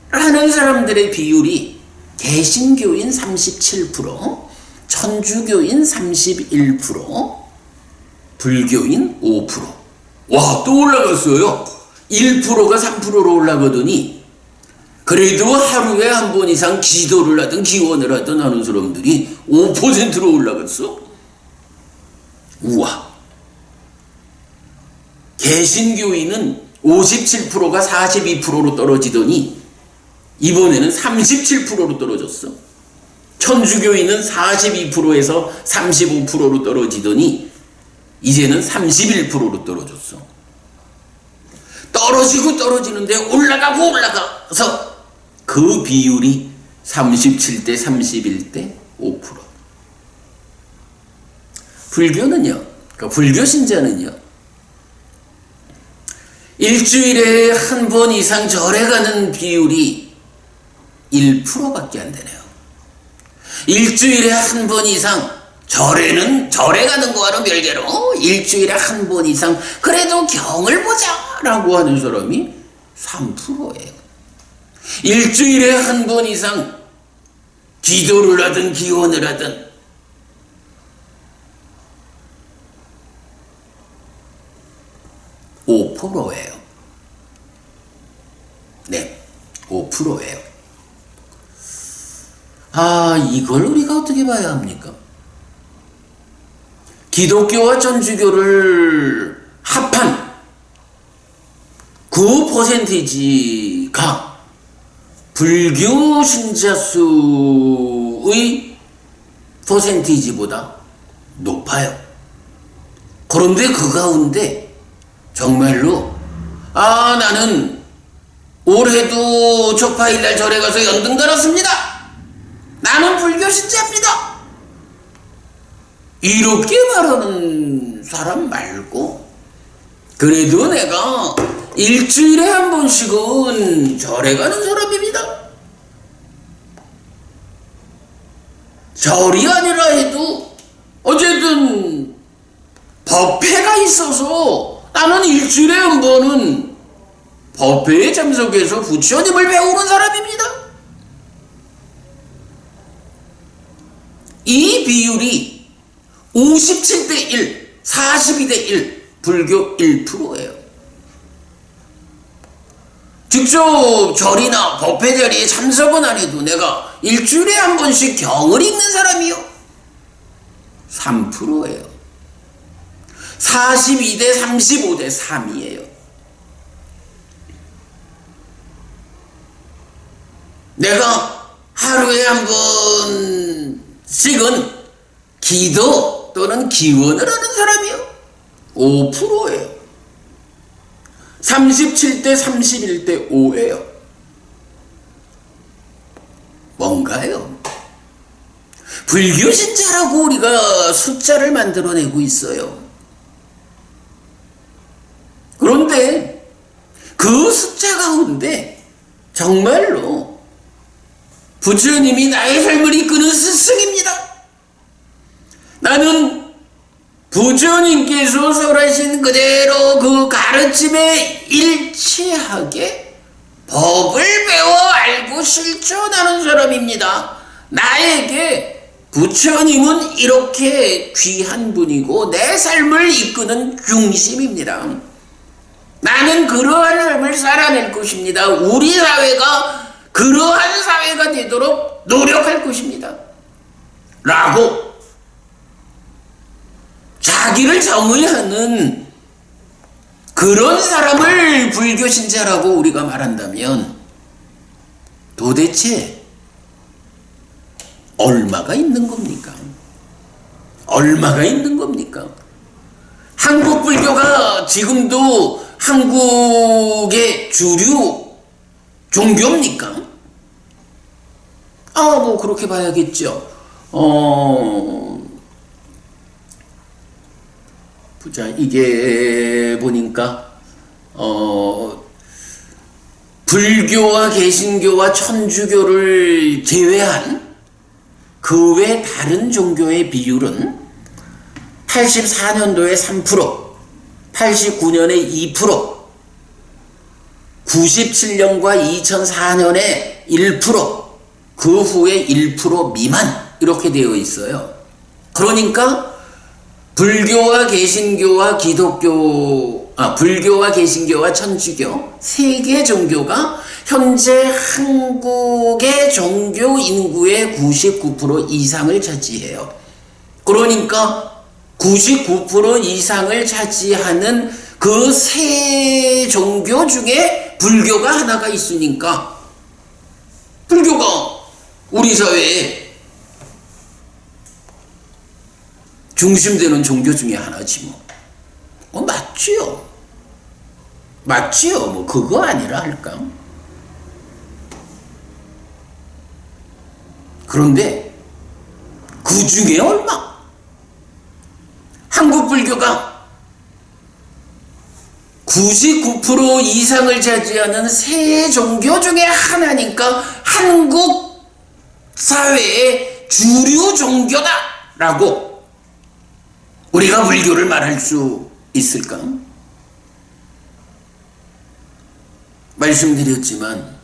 라는 사람들의 비율이 개신교인 37%, 천주교인 31%, 불교인 5%. 와, 또 올라갔어요. 1%가 3%로 올라가더니 그래도 하루에 한 번 이상 기도를 하든 기원을 하든 하는 사람들이 5%로 올라갔어. 우와. 개신교인은 57%가 42%로 떨어지더니 이번에는 37%로 떨어졌어. 천주교인은 42%에서 35%로 떨어지더니 이제는 31%로 떨어졌어. 떨어지고 떨어지는데 올라가고 올라가서 그 비율이 37대 31대 5%. 불교는요, 그러니까 불교 신자는요, 일주일에 한 번 이상 절에 가는 비율이 1%밖에 안 되네요. 일주일에 한 번 이상 절에 가는 거와는 별개로 일주일에 한 번 이상 그래도 경을 보자 라고 하는 사람이 3%예요. 일주일에 한 번 이상 기도를 하든 기원을 하든 5%예요. 네, 5%예요. 이걸 우리가 어떻게 봐야 합니까? 기독교와 천주교를 합한 그 퍼센티지가 불교 신자 수의 퍼센티지보다 높아요. 그런데 그 가운데 정말로 나는 올해도 초파일날 절에 가서 연등 달았습니다. 나는 불교 신자입니다. 이렇게 말하는 사람 말고 그래도 내가 일주일에 한 번씩은 절에 가는 사람입니다. 절이 아니라 해도 어쨌든 법회가 있어서 나는 일주일에 한 번은 법회에 참석해서 부처님을 배우는 사람입니다. 이 비율이 57대 1, 42대 1, 불교 1%예요. 직접 절이나 법회 자리에 참석은 안 해도 내가 일주일에 한 번씩 경을 읽는 사람이요. 3%예요. 42대 35대 3이에요. 내가 하루에 한 번씩은 기도 또는 기원을 하는 사람이요. 5%예요. 37대 31대 5예요. 뭔가요? 불교 신자라고 우리가 숫자를 만들어내고 있어요. 그런데 그 숫자 가운데 정말로 부처님이 나의 삶을 이끄는 스승입니다. 나는 부처님께서 설하신 그대로 그 가르침에 일치하게 법을 배워 알고 실천하는 사람입니다. 나에게 부처님은 이렇게 귀한 분이고 내 삶을 이끄는 중심입니다. 나는 그러한 삶을 살아낼 것입니다. 우리 사회가 그러한 사회가 되도록 노력할 것입니다. 라고 자기를 정의하는 그런 사람을 불교 신자라고 우리가 말한다면 도대체 얼마가 있는 겁니까? 얼마가 있는 겁니까? 한국 불교가 지금도 한국의 주류 종교입니까? 뭐 그렇게 봐야겠죠. 보자, 이게 보니까 불교와 개신교와 천주교를 제외한 그 외 다른 종교의 비율은 84년도에 3%, 89년에 2%, 97년과 2004년에 1%, 그 후에 1% 미만 이렇게 되어 있어요. 그러니까 불교와 개신교와 불교와 개신교와 천주교 세 개 종교가 현재 한국의 종교 인구의 99% 이상을 차지해요. 그러니까 99% 이상을 차지하는 그 세 종교 중에 불교가 하나가 있으니까 불교가 우리 사회에 중심되는 종교 중에 하나지 뭐. 맞지요. 맞지요. 뭐 그거 아니라 할까? 그런데 그 중에 얼마? 한국 불교가 99% 이상을 차지하는 세 종교 중에 하나니까 한국 사회의 주류 종교다라고 우리가 불교를 말할 수 있을까? 말씀드렸지만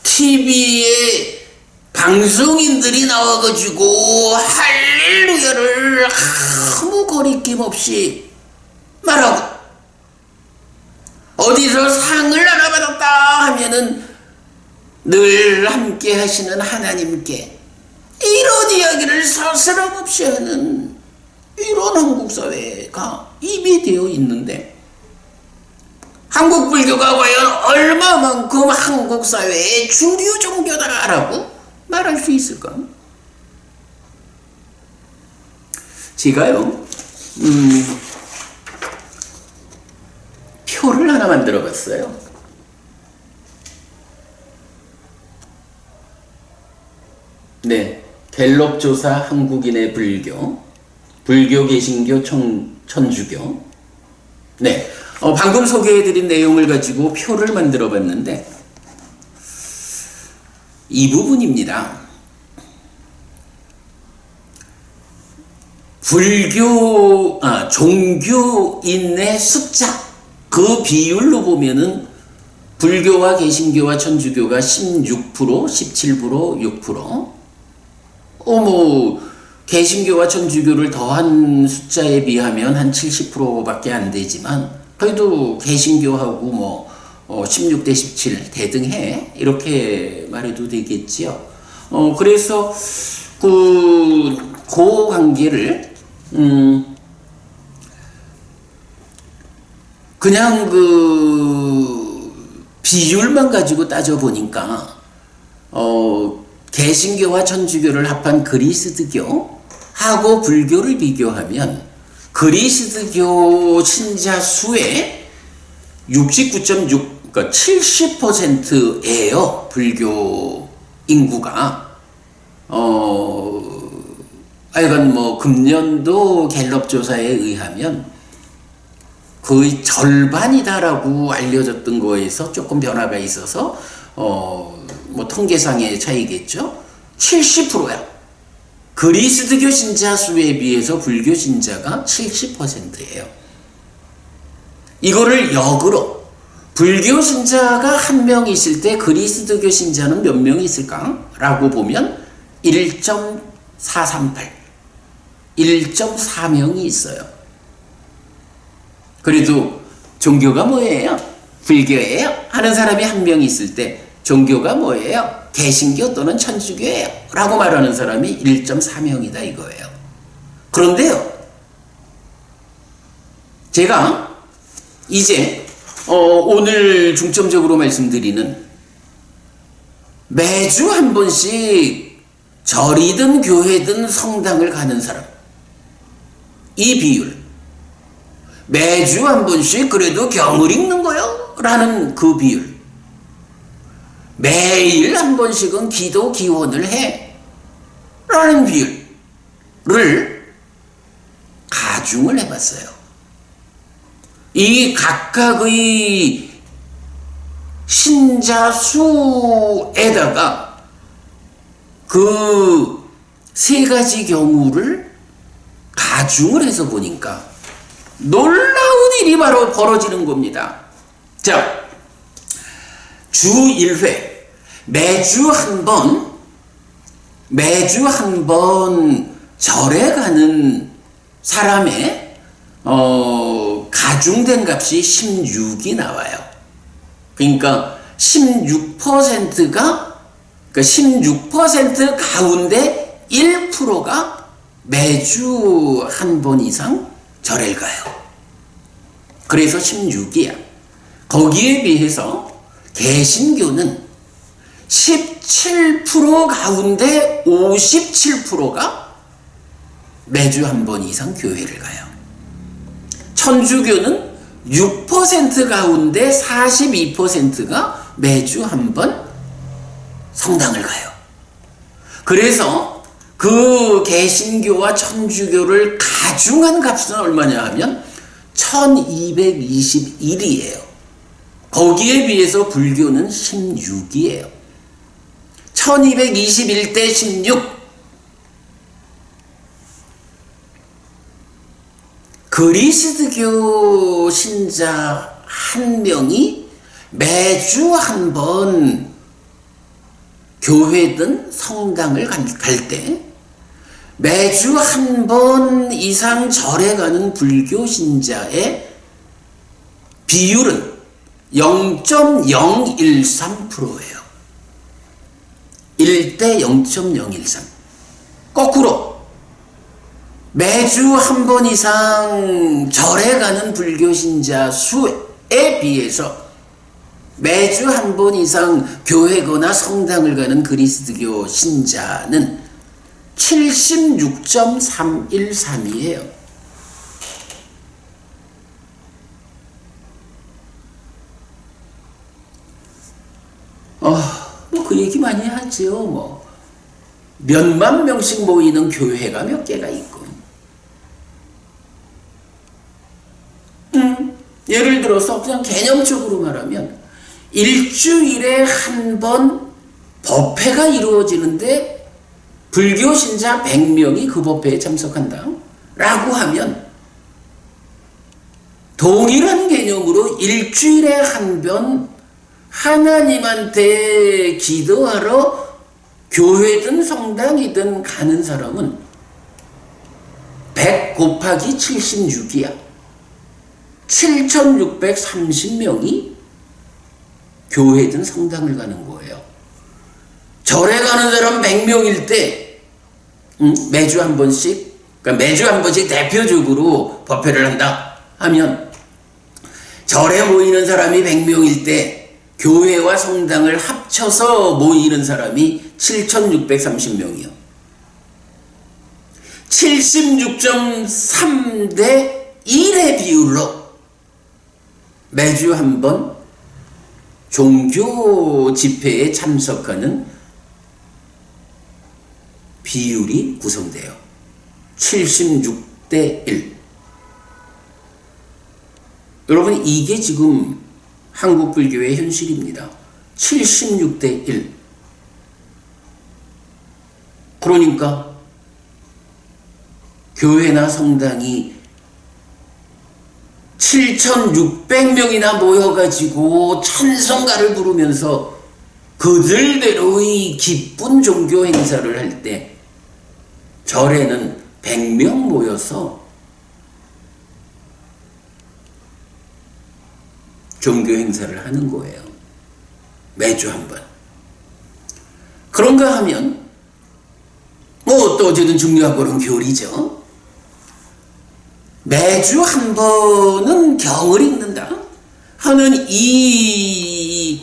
TV에 방송인들이 나와가지고 할렐루야를 아무 거리낌 없이 말하고 어디서 상을 하나 받았다 하면은 늘 함께 하시는 하나님께 이런 이야기를 서스럼 없이 하는 이런 한국 사회가 이미 되어 있는데 한국 불교가 과연 얼마만큼 한국 사회의 주류 종교다라고 말할 수 있을까? 제가요 표를 하나 만들어 봤어요. 네, 갤럽 조사 한국인의 불교, 불교, 개신교, 천주교. 네, 방금 소개해드린 내용을 가지고 표를 만들어 봤는데 이 부분입니다. 종교인의 숫자, 그 비율로 보면은 불교와 개신교와 천주교가 16%, 17%, 6%. 개신교와 천주교를 더한 숫자에 비하면 한 70%밖에 안 되지만, 그래도 개신교하고 16대 17 대등해. 이렇게 말해도 되겠지요. 그래서 그 관계를, 그냥 비율만 가지고 따져보니까, 개신교와 천주교를 합한 그리스도교하고 불교를 비교하면, 그리스도교 신자 수의 69.6, 그러니까 70%예요. 불교 인구가. 하여간 금년도 갤럽 조사에 의하면 거의 절반이다라고 알려졌던 거에서 조금 변화가 있어서 통계상의 차이겠죠. 70%야. 그리스도교 신자 수에 비해서 불교 신자가 70%예요. 이거를 역으로 불교 신자가 한 명 있을 때 그리스도교 신자는 몇 명 있을까? 라고 보면 1.438, 1.4명이 있어요. 그래도 종교가 뭐예요? 불교예요? 하는 사람이 한 명 있을 때 종교가 뭐예요? 개신교 또는 천주교예요? 라고 말하는 사람이 1.4명이다 이거예요. 그런데요, 제가 이제 오늘 중점적으로 말씀드리는, 매주 한 번씩 절이든 교회든 성당을 가는 사람, 이 비율, 매주 한 번씩 그래도 경을 읽는 거요? 라는 그 비율, 매일 한 번씩은 기도 기원을 해? 라는 비율을 가중을 해봤어요. 이 각각의 신자 수에다가 그 세 가지 경우를 가중을 해서 보니까 놀라운 일이 바로 벌어지는 겁니다. 자, 주 1회, 매주 한 번 절에 가는 사람의 가중된 값이 16이 나와요. 그러니까 16%가, 그러니까 16% 가운데 1%가 매주 한 번 이상 절을 가요. 그래서 16이야. 거기에 비해서 개신교는 17% 가운데 57%가 매주 한 번 이상 교회를 가요. 천주교는 6% 가운데 42%가 매주 한 번 성당을 가요. 그래서 그 개신교와 천주교를 가중한 값은 얼마냐 하면 1221이에요. 거기에 비해서 불교는 16이에요. 1221대 16. 그리스도교 신자 한 명이 매주 한 번 교회든 성당을 갈 때 매주 한 번 이상 절에 가는 불교 신자의 비율은 0.013%예요. 1대 0.013. 거꾸로 매주 한 번 이상 절에 가는 불교 신자 수에 비해서 매주 한 번 이상 교회거나 성당을 가는 그리스도교 신자는 76.313이에요. 그 얘기 많이 하죠. 몇만 명씩 모이는 교회가 몇 개가 있고. 예를 들어서 그냥 개념적으로 말하면 일주일에 한 번 법회가 이루어지는데 불교 신자 100명이 그 법회에 참석한다 라고 하면 동일한 개념으로 일주일에 한 번 하나님한테 기도하러 교회든 성당이든 가는 사람은 100 곱하기 76이야. 7630명이 교회든 성당을 가는 거예요. 절에 가는 사람 100명일 때 매주 한 번씩, 그러니까 매주 한 번씩 대표적으로 법회를 한다 하면 절에 모이는 사람이 100명일 때 교회와 성당을 합쳐서 모이는 사람이 7630명이요. 76.3 대 1의 비율로 매주 한 번 종교 집회에 참석하는 비율이 구성돼요. 76 대 1. 여러분, 이게 지금 한국 불교의 현실입니다. 76 대 1. 그러니까 교회나 성당이 7600명이나 모여가지고 찬송가를 부르면서 그들대로의 기쁜 종교 행사를 할 때 절에는 100명 모여서 종교 행사를 하는 거예요. 매주 한 번. 그런가 하면 또 어쨌든 중요한 거는 교리죠. 매주 한 번은 경을 읽는다 하는 이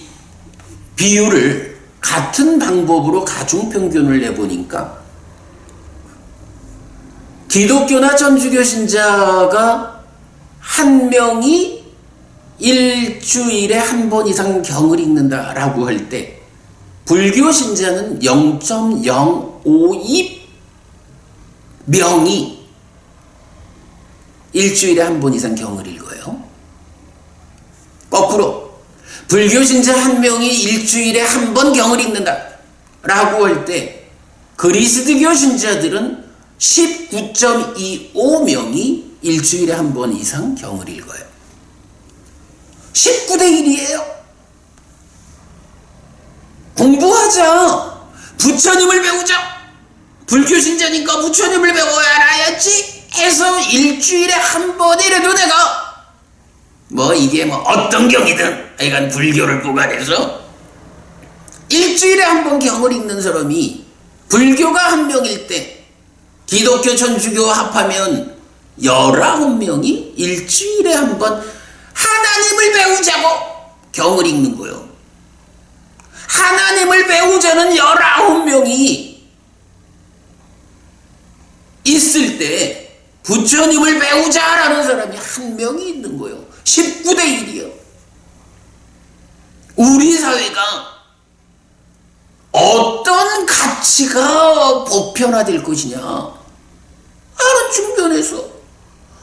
비율을 같은 방법으로 가중평균을 내보니까 기독교나 천주교 신자가 한 명이 일주일에 한 번 이상 경을 읽는다라고 할 때 불교 신자는 0.052명이 일주일에 한 번 이상 경을 읽어요. 거꾸로 불교 신자 한 명이 일주일에 한 번 경을 읽는다라고 할 때 그리스도교 신자들은 19.25명이 일주일에 한 번 이상 경을 읽어요. 19대 1이에요. 공부하자. 부처님을 배우자. 불교 신자니까 부처님을 배워야 알아야지 해서 일주일에 한 번이라도 내가 이게 어떤 경이든 하여간 불교를 포괄해서 일주일에 한 번 경을 읽는 사람이 불교가 한 명일 때 기독교 천주교 합하면 19명이 일주일에 한 번 하나님을 배우자고 경을 읽는 거예요. 하나님을 배우자는 19명이 있을 때 부처님을 배우자라는 사람이 한 명이 있는 거예요. 19대 1이요. 우리 사회가 어떤 가치가 보편화될 것이냐 하는 측면에서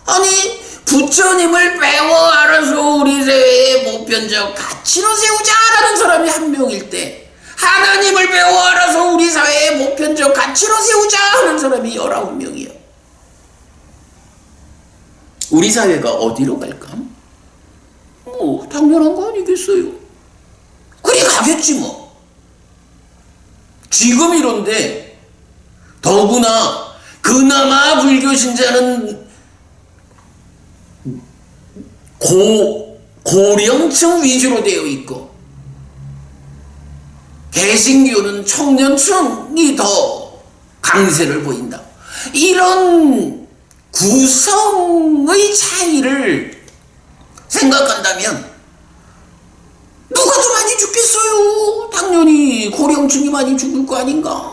아니 부처님을 배워 알아서 우리 사회의 보편적 가치로 세우자라는 사람이 한 명일 때 하나님을 배워 알아서 우리 사회의 보편적 가치로 세우자 하는 사람이 19명이요. 우리 사회가 어디로 갈까? 당연한 거 아니겠어요? 그리 가겠지 뭐. 지금 이런데 더구나 그나마 불교 신자는 고령층 위주로 되어 있고 개신교는 청년층이 더 강세를 보인다. 이런 구성의 차이를 생각한다면 누가 더 많이 죽겠어요? 당연히 고령층이 많이 죽을 거 아닌가?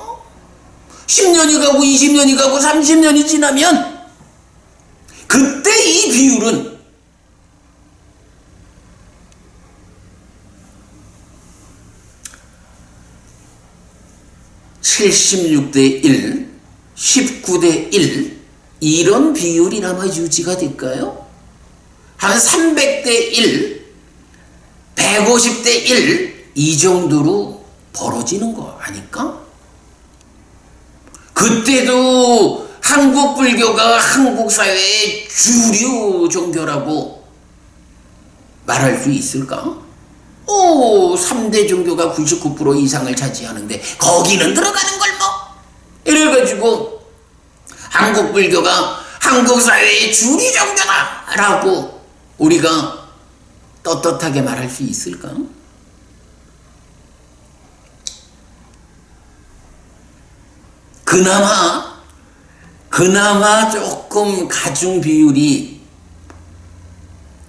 10년이 가고 20년이 가고 30년이 지나면 그때 이 비율은 76대 1, 19대 1 이런 비율이나마 유지가 될까요? 한 300대 1, 150대 1 이 정도로 벌어지는 거 아닐까? 그때도 한국 불교가 한국 사회의 주류 종교라고 말할 수 있을까? 3대 종교가 99% 이상을 차지하는데 거기는 들어가는 걸 뭐? 이래가지고 한국 불교가 한국 사회의 주류 종교다 라고 우리가 떳떳하게 말할 수 있을까? 그나마 조금 가중 비율이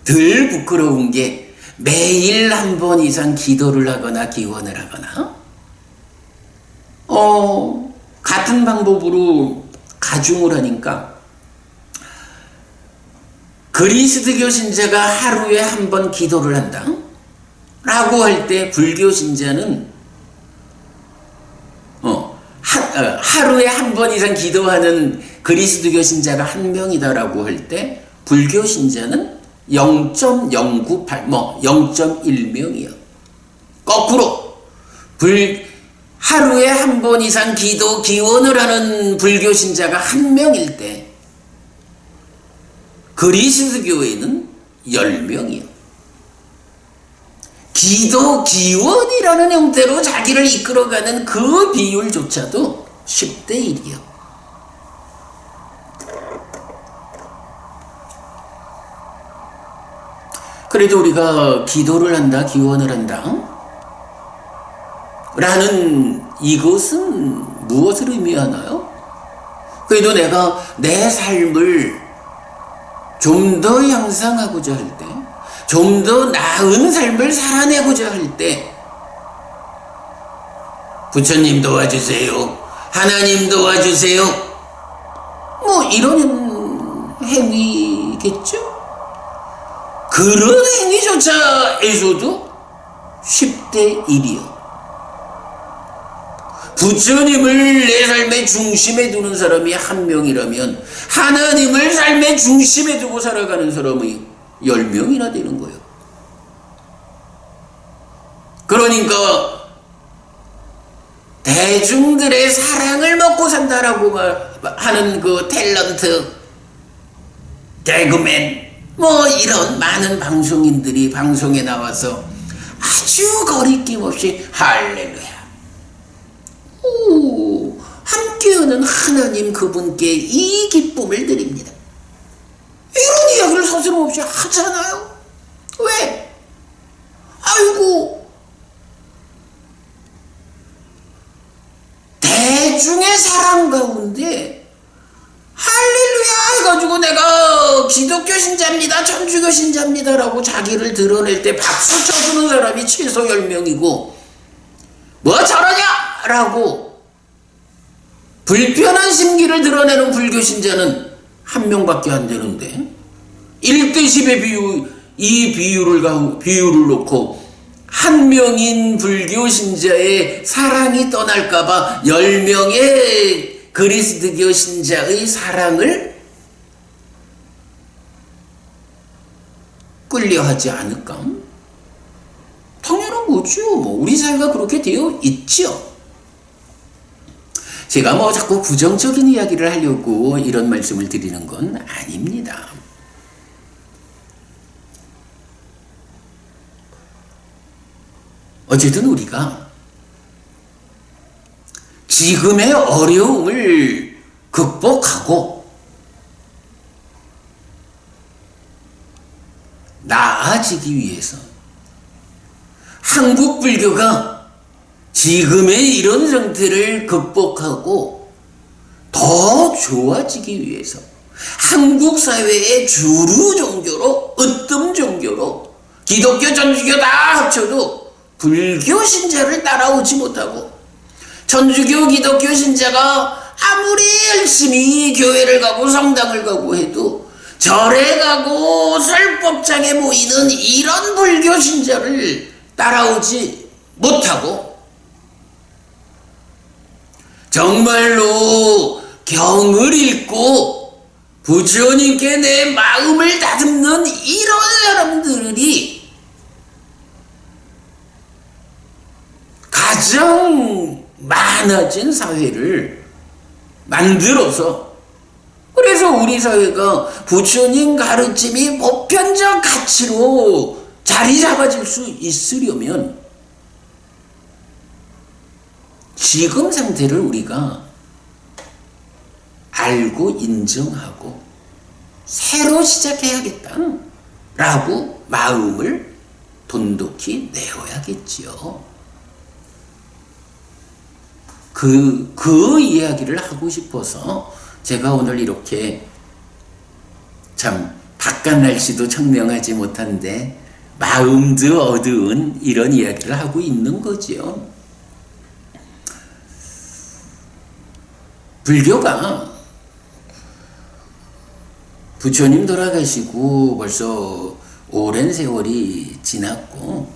덜 부끄러운 게 매일 한 번 이상 기도를 하거나 기원을 하거나 같은 방법으로 가중을 하니까 그리스도교 신자가 하루에 한 번 기도를 한다 라고 할 때 불교 신자는 하루에 한 번 이상 기도하는 그리스도교 신자가 한 명이다라고 할 때 불교 신자는 0.098, 0.1명이요. 거꾸로 하루에 한 번 이상 기도 기원을 하는 불교 신자가 한 명일 때 그리스도교에는 10명이요. 기도 기원이라는 형태로 자기를 이끌어가는 그 비율조차도 10대 1이요. 그래도 우리가 기도를 한다, 기원을 한다 라는 이것은 무엇을 의미하나요? 그래도 내가 내 삶을 좀 더 향상하고자 할 때, 좀 더 나은 삶을 살아내고자 할 때 부처님 도와주세요, 하나님 도와주세요, 이런 행위겠죠? 그런 행위조차에서도 10대 1이요. 부처님을 내 삶의 중심에 두는 사람이 한 명이라면 하나님을 삶의 중심에 두고 살아가는 사람이 10명이나 되는 거예요. 그러니까 대중들의 사랑을 먹고 산다라고 하는 그 탤런트, 개그맨, 이런 많은 방송인들이 방송에 나와서 아주 거리낌 없이 할렐루야, 함께하는 하나님 그분께 이 기쁨을 드립니다, 이런 이야기를 서슴없이 하잖아요. 왜? 아이고, 대중의 사랑 가운데 할렐루야 해가지고 내가 기독교 신자입니다, 천주교 신자입니다 라고 자기를 드러낼 때 박수 쳐주는 사람이 최소 10명이고 뭐 저러냐 라고 불편한 심기를 드러내는 불교 신자는 한 명밖에 안 되는데 1대 10의 이 비율을 놓고 한 명인 불교 신자의 사랑이 떠날까봐 10명의 그리스도교 신자의 사랑을 끌려하지 않을까? 당연한 거죠. 우리 사회가 그렇게 되어 있죠. 제가 자꾸 부정적인 이야기를 하려고 이런 말씀을 드리는 건 아닙니다. 어쨌든 우리가 지금의 어려움을 극복하고 나아지기 위해서 한국 불교가 지금의 이런 상태를 극복하고 더 좋아지기 위해서 한국 사회의 주류 종교로, 으뜸 종교로 기독교, 천주교 다 합쳐도 불교 신자를 따라오지 못하고 천주교, 기독교 신자가 아무리 열심히 교회를 가고 성당을 가고 해도 절에 가고 설법장에 모이는 이런 불교 신자를 따라오지 못하고 정말로 경을 읽고 부처님께 내 마음을 다듬는 이런 사람들이 가장 많아진 사회를 만들어서 그래서 우리 사회가 부처님 가르침이 보편적 가치로 자리 잡아질 수 있으려면 지금 상태를 우리가 알고 인정하고 새로 시작해야겠다라고 마음을 돈독히 내어야겠지요. 그 이야기를 하고 싶어서 제가 오늘 이렇게 참 바깥 날씨도 청명하지 못한데 마음도 어두운 이런 이야기를 하고 있는 거지요. 불교가 부처님 돌아가시고 벌써 오랜 세월이 지났고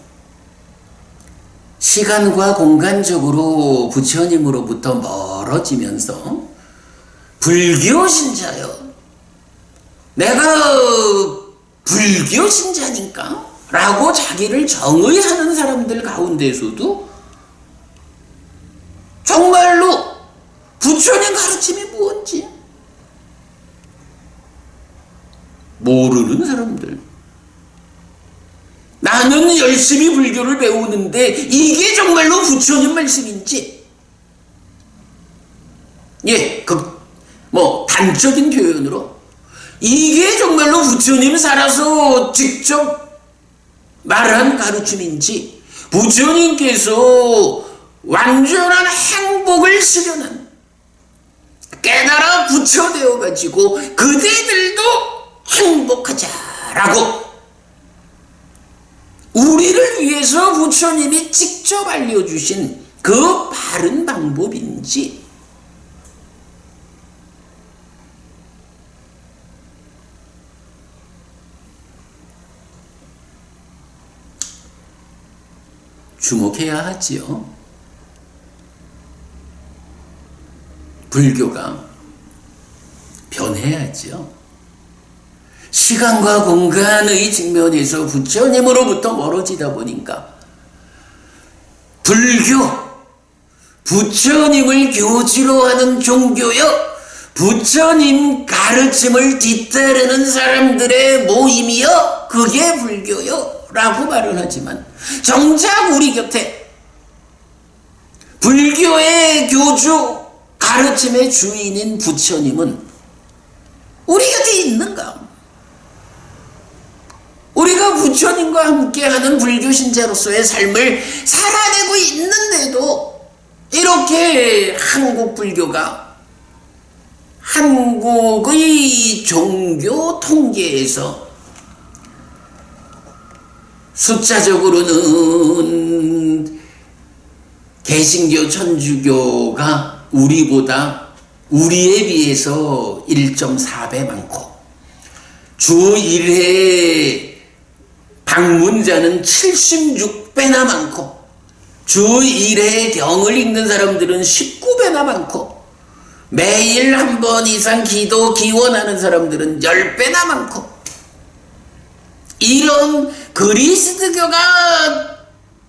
시간과 공간적으로 부처님으로부터 멀어지면서 불교 신자요, 내가 불교 신자니까 라고 자기를 정의하는 사람들 가운데서도 정말로 부처님 가르침이 무엇인지 모르는 사람들, 나는 열심히 불교를 배우는데 이게 정말로 부처님 말씀인지, 단적인 표현으로 이게 정말로 부처님 살아서 직접 말한 가르침인지, 부처님께서 완전한 행복을 실현한 깨달아 부처 되어가지고 그대들도 행복하자라고 우리를 위해서 부처님이 직접 알려주신 그 바른 방법인지, 주목해야 하지요. 불교가 변해야지요. 시간과 공간의 측면에서 부처님으로부터 멀어지다 보니까 불교, 부처님을 교지로 하는 종교여, 부처님 가르침을 뒤따르는 사람들의 모임이여, 그게 불교여 라고 말은 하지만 정작 우리 곁에 불교의 교주, 가르침의 주인인 부처님은 우리 곁에 있는가? 우리가 부처님과 함께하는 불교 신자로서의 삶을 살아내고 있는데도 이렇게 한국 불교가 한국의 종교 통계에서 숫자적으로는 개신교, 천주교가 우리에 비해서 1.4배 많고 주 1회 방문자는 76배나 많고 주 1회 경을 읽는 사람들은 19배나 많고 매일 한 번 이상 기도 기원하는 사람들은 10배나 많고, 이런 그리스도교가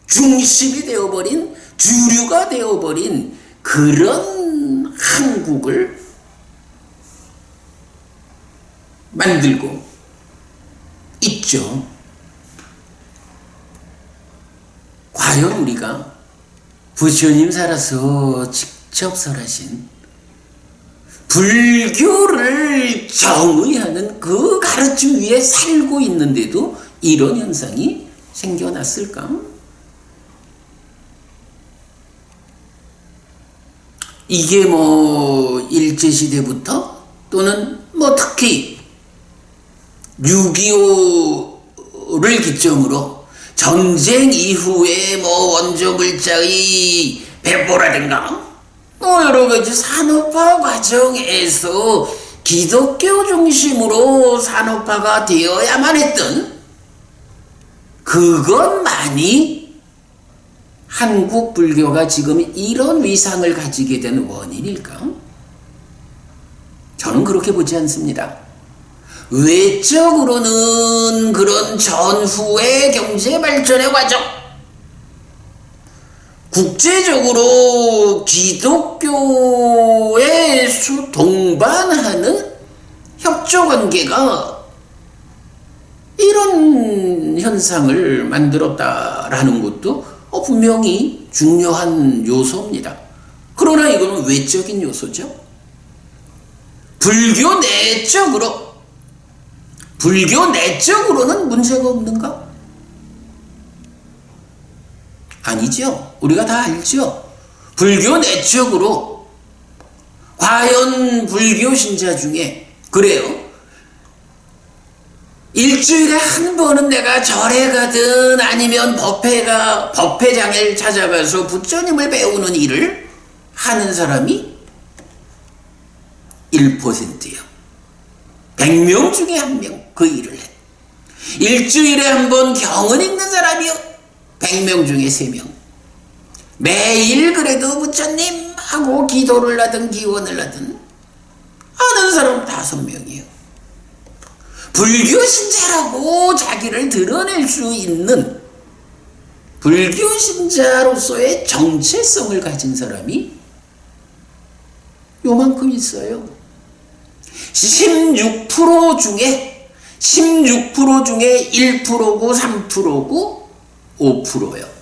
중심이 되어버린, 주류가 되어버린 그런 한국을 만들고 있죠. 과연 우리가 부처님 살아서 직접 설하신 불교를 정의하는 그 가르침 위에 살고 있는데도 이런 현상이 생겨났을까? 이게 일제시대부터 또는 특히 6.25를 기점으로 전쟁 이후에 원조물자의 배포라든가 여러 가지 산업화 과정에서 기독교 중심으로 산업화가 되어야만 했던 그것만이 한국 불교가 지금 이런 위상을 가지게 된 원인일까? 저는 그렇게 보지 않습니다. 외적으로는 그런 전후의 경제 발전의 과정, 국제적으로 기독교에 동반하는 협조관계가 이런 현상을 만들었다라는 것도 분명히 중요한 요소입니다. 그러나 이거는 외적인 요소죠. 불교 내적으로는 문제가 없는가? 아니죠. 우리가 다 알죠. 불교 내적으로 과연 불교 신자 중에 그래요. 일주일에 한 번은 내가 절에 가든 아니면 법회장을 찾아가서 부처님을 배우는 일을 하는 사람이 1%예요. 100명 중에 1명 그 일을 해. 일주일에 한 번 경을 읽는 사람이요. 100명 중에 3명. 매일 그래도 부처님 하고 기도를 하든 기원을 하든 하는 사람 5명이에요. 불교 신자라고 자기를 드러낼 수 있는 불교 신자로서의 정체성을 가진 사람이 요만큼 있어요. 16% 중에 1%고 3%고 5%예요.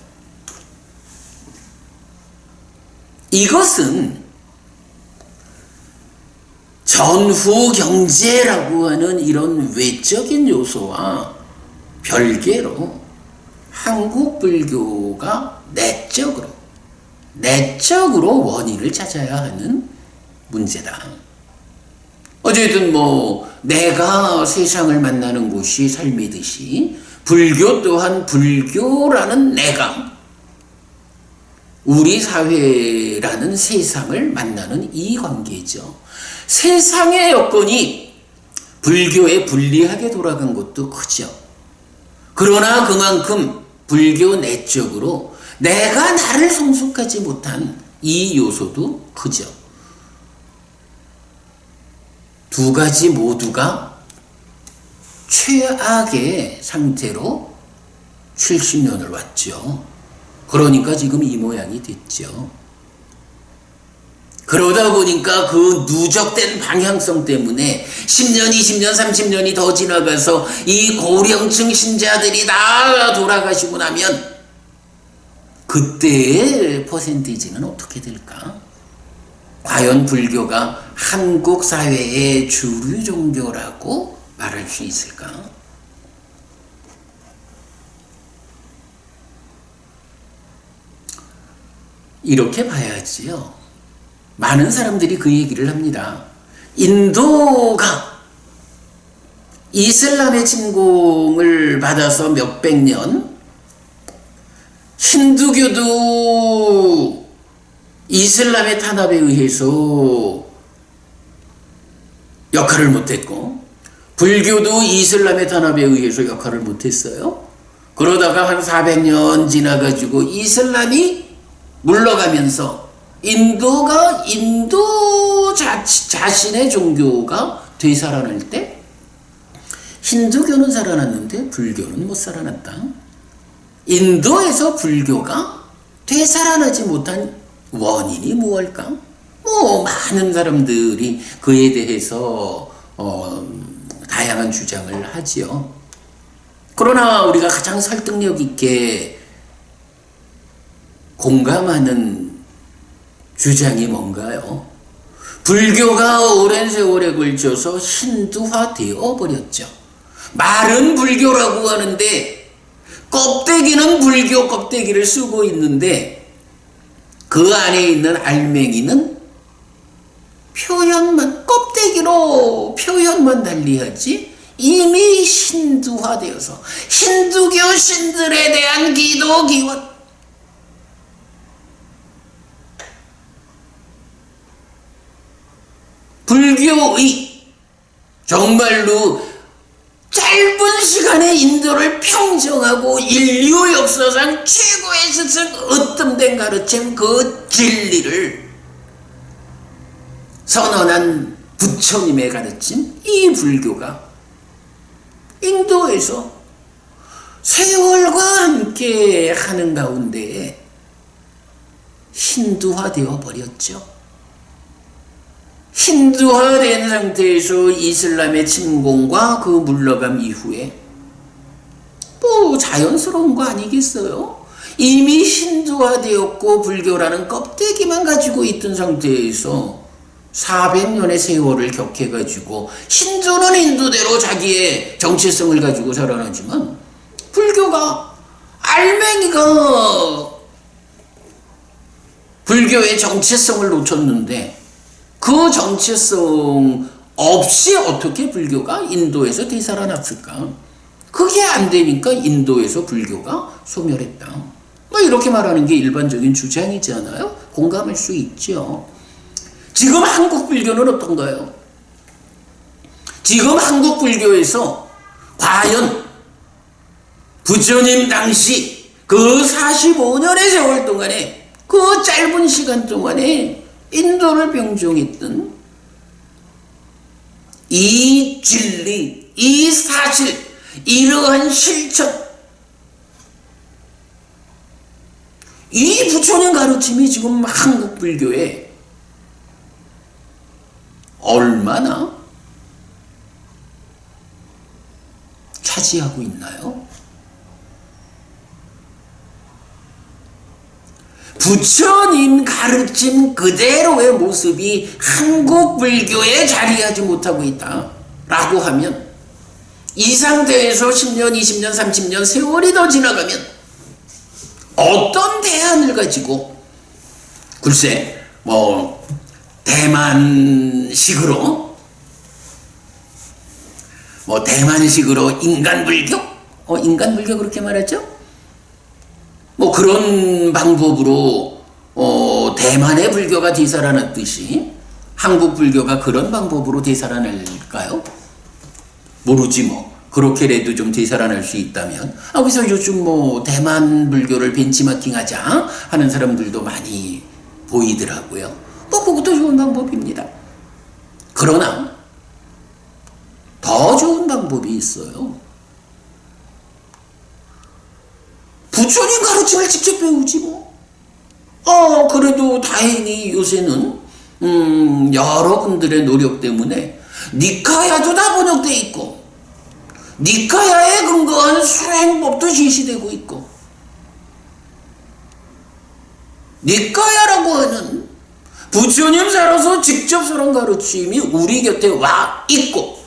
이것은 전후 경제라고 하는 이런 외적인 요소와 별개로 한국 불교가 내적으로 원인을 찾아야 하는 문제다. 어쨌든 내가 세상을 만나는 곳이 삶이듯이 불교 또한 불교라는 내가 우리 사회라는 세상을 만나는 이 관계죠. 세상의 여건이 불교에 불리하게 돌아간 것도 크죠. 그러나 그만큼 불교 내적으로 내가 나를 성숙하지 못한 이 요소도 크죠. 두 가지 모두가 최악의 상태로 70년을 왔죠. 그러니까 지금 이 모양이 됐죠. 그러다 보니까 그 누적된 방향성 때문에 10년, 20년, 30년이 더 지나가서 이 고령층 신자들이 다 돌아가시고 나면 그때의 퍼센티지는 어떻게 될까? 과연 불교가 한국 사회의 주류 종교라고 말할 수 있을까? 이렇게 봐야지요. 많은 사람들이 그 얘기를 합니다. 인도가 이슬람의 침공을 받아서 몇백 년, 힌두교도 이슬람의 탄압에 의해서 역할을 못했고 불교도 이슬람의 탄압에 의해서 역할을 못했어요. 그러다가 한 400년 지나가지고 이슬람이 물러가면서 인도가 자신의 종교가 되살아날 때 힌두교는 살아났는데 불교는 못 살아났다. 인도에서 불교가 되살아나지 못한 원인이 무엇일까? 많은 사람들이 그에 대해서 다양한 주장을 하지요. 그러나 우리가 가장 설득력 있게 공감하는 주장이 뭔가요? 불교가 오랜 세월에 걸쳐서 힌두화 되어 버렸죠. 말은 불교라고 하는데 껍데기는 불교 껍데기를 쓰고 있는데 그 안에 있는 알맹이는 껍데기로 표현만 달리하지 이미 힌두화되어서 힌두교 신들에 대한 기도 기원, 불교의 정말로 짧은 시간에 인도를 평정하고 인류 역사상 최고의 스승 으뜸된 가르침 그 진리를 선언한 부처님의 가르침 이 불교가 인도에서 세월과 함께 하는 가운데 힌두화되어 버렸죠. 힌두화된 상태에서 이슬람의 침공과 그 물러감 이후에 뭐 자연스러운 거 아니겠어요? 이미 힌두화되었고 불교라는 껍데기만 가지고 있던 상태에서 400년의 세월을 격해가지고 힌두는 힌두대로 자기의 정체성을 가지고 살아나지만 불교가 알맹이가 불교의 정체성을 놓쳤는데 그 정체성 없이 어떻게 불교가 인도에서 되살아났을까? 그게 안 되니까 인도에서 불교가 소멸했다. 뭐 이렇게 말하는 게 일반적인 주장이잖아요. 공감할 수 있죠. 지금 한국 불교는 어떤가요? 지금 한국 불교에서 과연 부처님 당시 그 45년의 세월 동안에 그 짧은 시간 동안에 인도를 병종했던 이 진리, 이 사실, 이러한 실천, 이 부처님 가르침이 지금 한국 불교에 얼마나 차지하고 있나요? 부처님 가르침 그대로의 모습이 한국 불교에 자리하지 못하고 있다라고 하면 이 상태에서 10년, 20년, 30년 세월이 더 지나가면 어떤 대안을 가지고 글쎄 뭐 대만식으로 인간불교? 인간불교 그렇게 말하죠? 뭐 그런 방법으로 대만의 불교가 되살아났듯이 한국 불교가 그런 방법으로 되살아날까요? 모르지 뭐. 그렇게라도 좀 되살아날 수 있다면. 그래서 요즘 뭐 대만 불교를 벤치마킹하자 하는 사람들도 많이 보이더라고요. 뭐 그것도 좋은 방법입니다. 그러나 더 좋은 방법이 있어요. 부처님 가르침을 직접 배우지 뭐. 그래도 다행히 요새는 여러분들의 노력 때문에 니카야도 다 번역돼 있고 니카야에 근거한 수행법도 실시되고 있고 니카야라고 하는 부처님 살아서 직접 설한 가르침이 우리 곁에 와 있고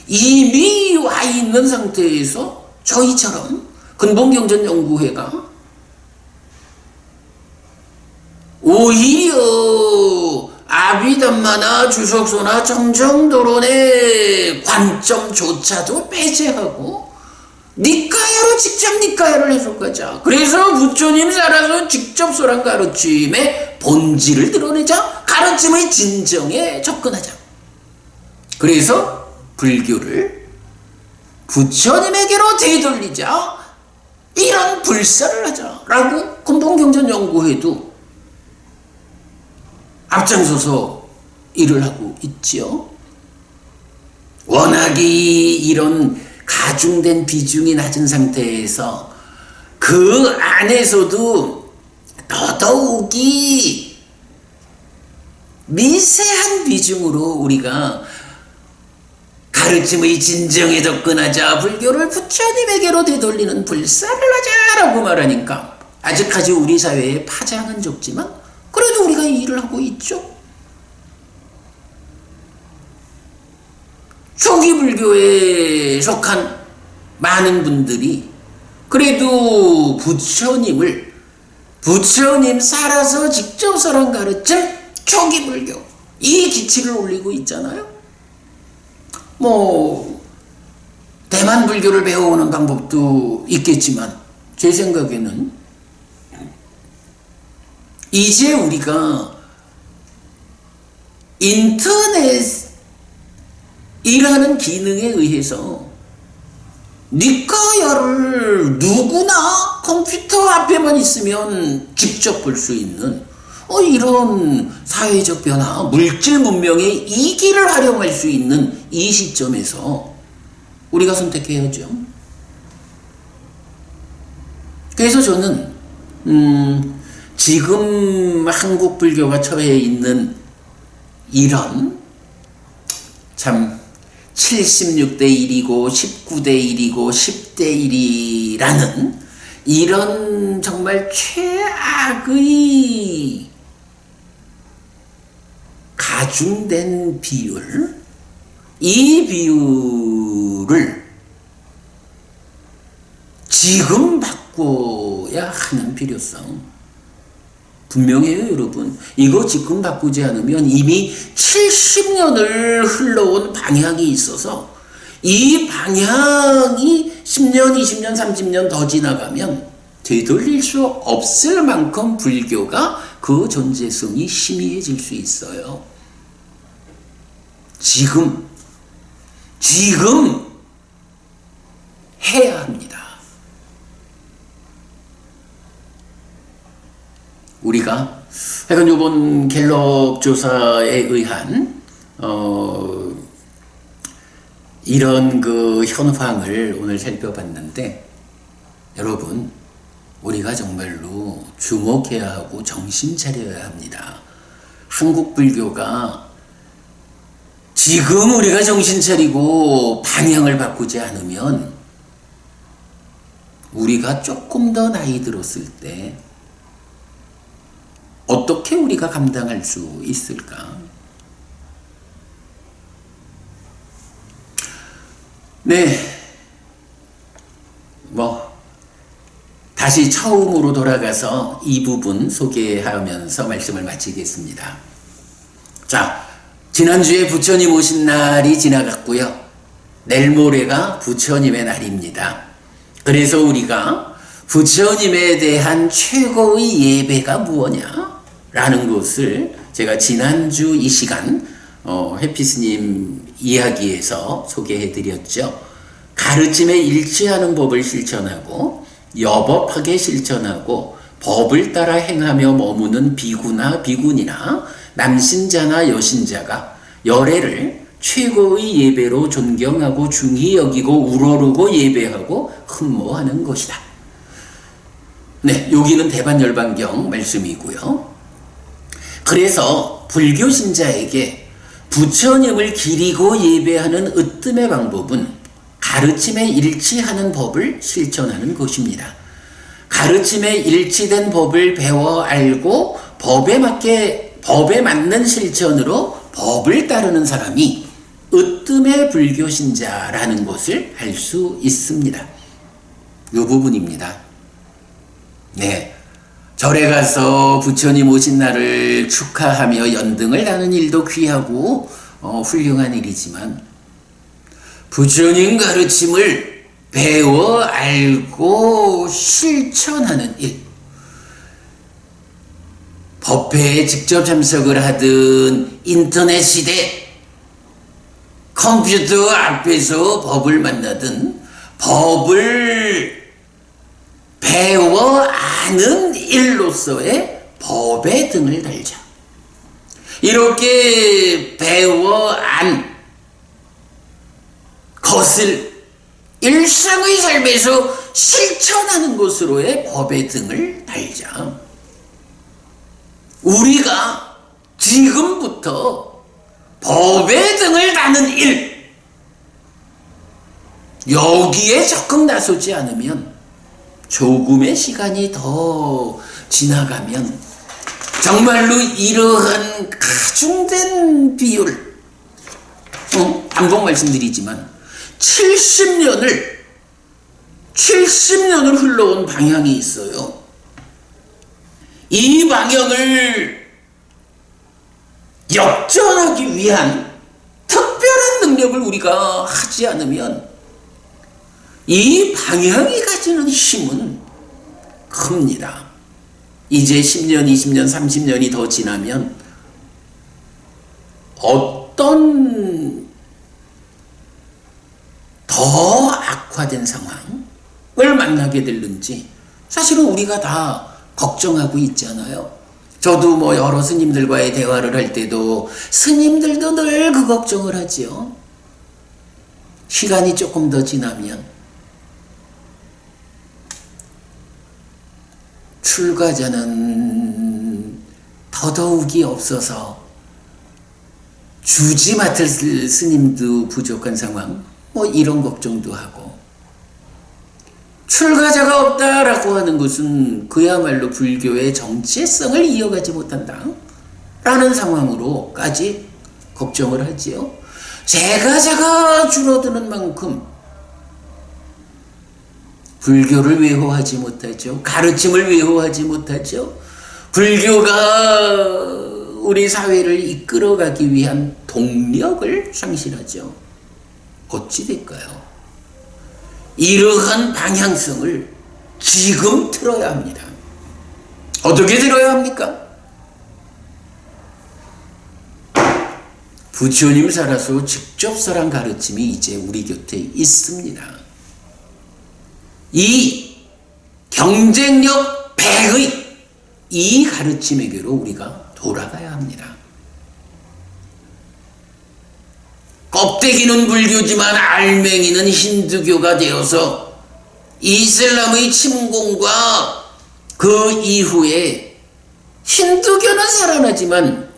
이미 와 있는 상태에서 저희처럼 근본경전연구회가 오히려 아비담마나 주석소나 정정도론의 관점조차도 배제하고 니카야로 직접 니카야를 해석하자. 그래서 부처님 살아서 직접 설한 가르침의 본질을 드러내자. 가르침의 진정에 접근하자. 그래서 불교를 부처님에게로 되돌리자. 이런 불사를 하자라고 근본경전연구회도 앞장서서 일을 하고 있지요. 워낙이 이런 가중된 비중이 낮은 상태에서 그 안에서도 더더욱이 미세한 비중으로 우리가 가르침의 진정에 접근하자, 불교를 부처님에게로 되돌리는 불사를 하자라고 말하니까 아직까지 우리 사회에 파장은 적지만 그래도 우리가 이 일을 하고 있죠. 초기 불교에 속한 많은 분들이 그래도 부처님 살아서 직접 설한 가르침 초기 불교 이 기치를 올리고 있잖아요. 뭐 대만 불교를 배워오는 방법도 있겠지만 제 생각에는 이제 우리가 인터넷이라는 기능에 의해서 니카야를 누구나 컴퓨터 앞에만 있으면 직접 볼 수 있는 이런 사회적 변화, 물질 문명의 이 길을 활용할 수 있는 이 시점에서 우리가 선택해야죠. 그래서 저는 지금 한국 불교가 처해 있는 이런 참 76대 1이고 19대 1이고 10대 1이라는 이런 정말 최악의 가중된 비율, 이 비율을 지금 바꿔야 하는 필요성 분명해요, 여러분. 이거 지금 바꾸지 않으면 이미 70년을 흘러온 방향이 있어서 이 방향이 10년, 20년, 30년 더 지나가면 되돌릴 수 없을 만큼 불교가 그 존재성이 희미해질 수 있어요. 지금 해야 합니다. 우리가 하여간 이번 갤럽 조사에 의한 이런 그 현황을 오늘 살펴봤는데, 여러분 우리가 정말로 주목해야 하고 정신 차려야 합니다. 한국 불교가 지금 우리가 정신 차리고 방향을 바꾸지 않으면 우리가 조금 더 나이 들었을 때 어떻게 우리가 감당할 수 있을까? 네, 다시 처음으로 돌아가서 이 부분 소개하면서 말씀을 마치겠습니다. 자, 지난주에 부처님 오신 날이 지나갔고요. 내일 모레가 부처님의 날입니다. 그래서 우리가 부처님에 대한 최고의 예배가 무엇냐? 라는 것을 제가 지난주 이 시간 해피스님 이야기에서 소개해 드렸죠. 가르침에 일치하는 법을 실천하고 여법하게 실천하고 법을 따라 행하며 머무는 비구나 비군이나 남신자나 여신자가 열애를 최고의 예배로 존경하고 중히 여기고 우러르고 예배하고 흠모하는 것이다. 네, 여기는 대반열반경 말씀이고요. 그래서 불교 신자에게 부처님을 기리고 예배하는 으뜸의 방법은 가르침에 일치하는 법을 실천하는 것입니다. 가르침에 일치된 법을 배워 알고 법에 맞는 실천으로 법을 따르는 사람이 으뜸의 불교 신자라는 것을 알 수 있습니다. 이 부분입니다. 네, 절에 가서 부처님 오신 날을 축하하며 연등을 하는 일도 귀하고 훌륭한 일이지만 부처님 가르침을 배워 알고 실천하는 일, 법회에 직접 참석을 하든 인터넷 시대 컴퓨터 앞에서 법을 만나든 법을 배워 아는 일로서의 법의 등을 달자. 이렇게 배워 안 것을 일상의 삶에서 실천하는 것으로의 법의 등을 달자. 우리가 지금부터 법의 등을 다는 일, 여기에 적극 나서지 않으면 조금의 시간이 더 지나가면 정말로 이러한 가중된 비율, 반복 말씀드리지만 70년을 흘러온 방향이 있어요. 이 방향을 역전하기 위한 특별한 능력을 우리가 하지 않으면 이 방향이 가지는 힘은 큽니다. 이제 10년, 20년, 30년이 더 지나면 어떤 더 악화된 상황을 만나게 될는지 사실은 우리가 다 걱정하고 있잖아요. 저도 여러 스님들과의 대화를 할 때도 스님들도 늘 그 걱정을 하지요. 시간이 조금 더 지나면 출가자는 더더욱이 없어서 주지 맡을 스님도 부족한 상황, 뭐 이런 걱정도 하고, 출가자가 없다라고 하는 것은 그야말로 불교의 정체성을 이어가지 못한다 라는 상황으로까지 걱정을 하지요. 제가자가 줄어드는 만큼 불교를 외호하지 못하죠. 가르침을 외호하지 못하죠. 불교가 우리 사회를 이끌어가기 위한 동력을 상실하죠. 어찌 될까요? 이러한 방향성을 지금 틀어야 합니다. 어떻게 들어야 합니까? 부처님 살아서 직접 설한 가르침이 이제 우리 곁에 있습니다. 이 경쟁력 100의 이 가르침에게로 우리가 돌아가야 합니다. 껍데기는 불교지만 알맹이는 힌두교가 되어서 이슬람의 침공과 그 이후에 힌두교는 살아나지만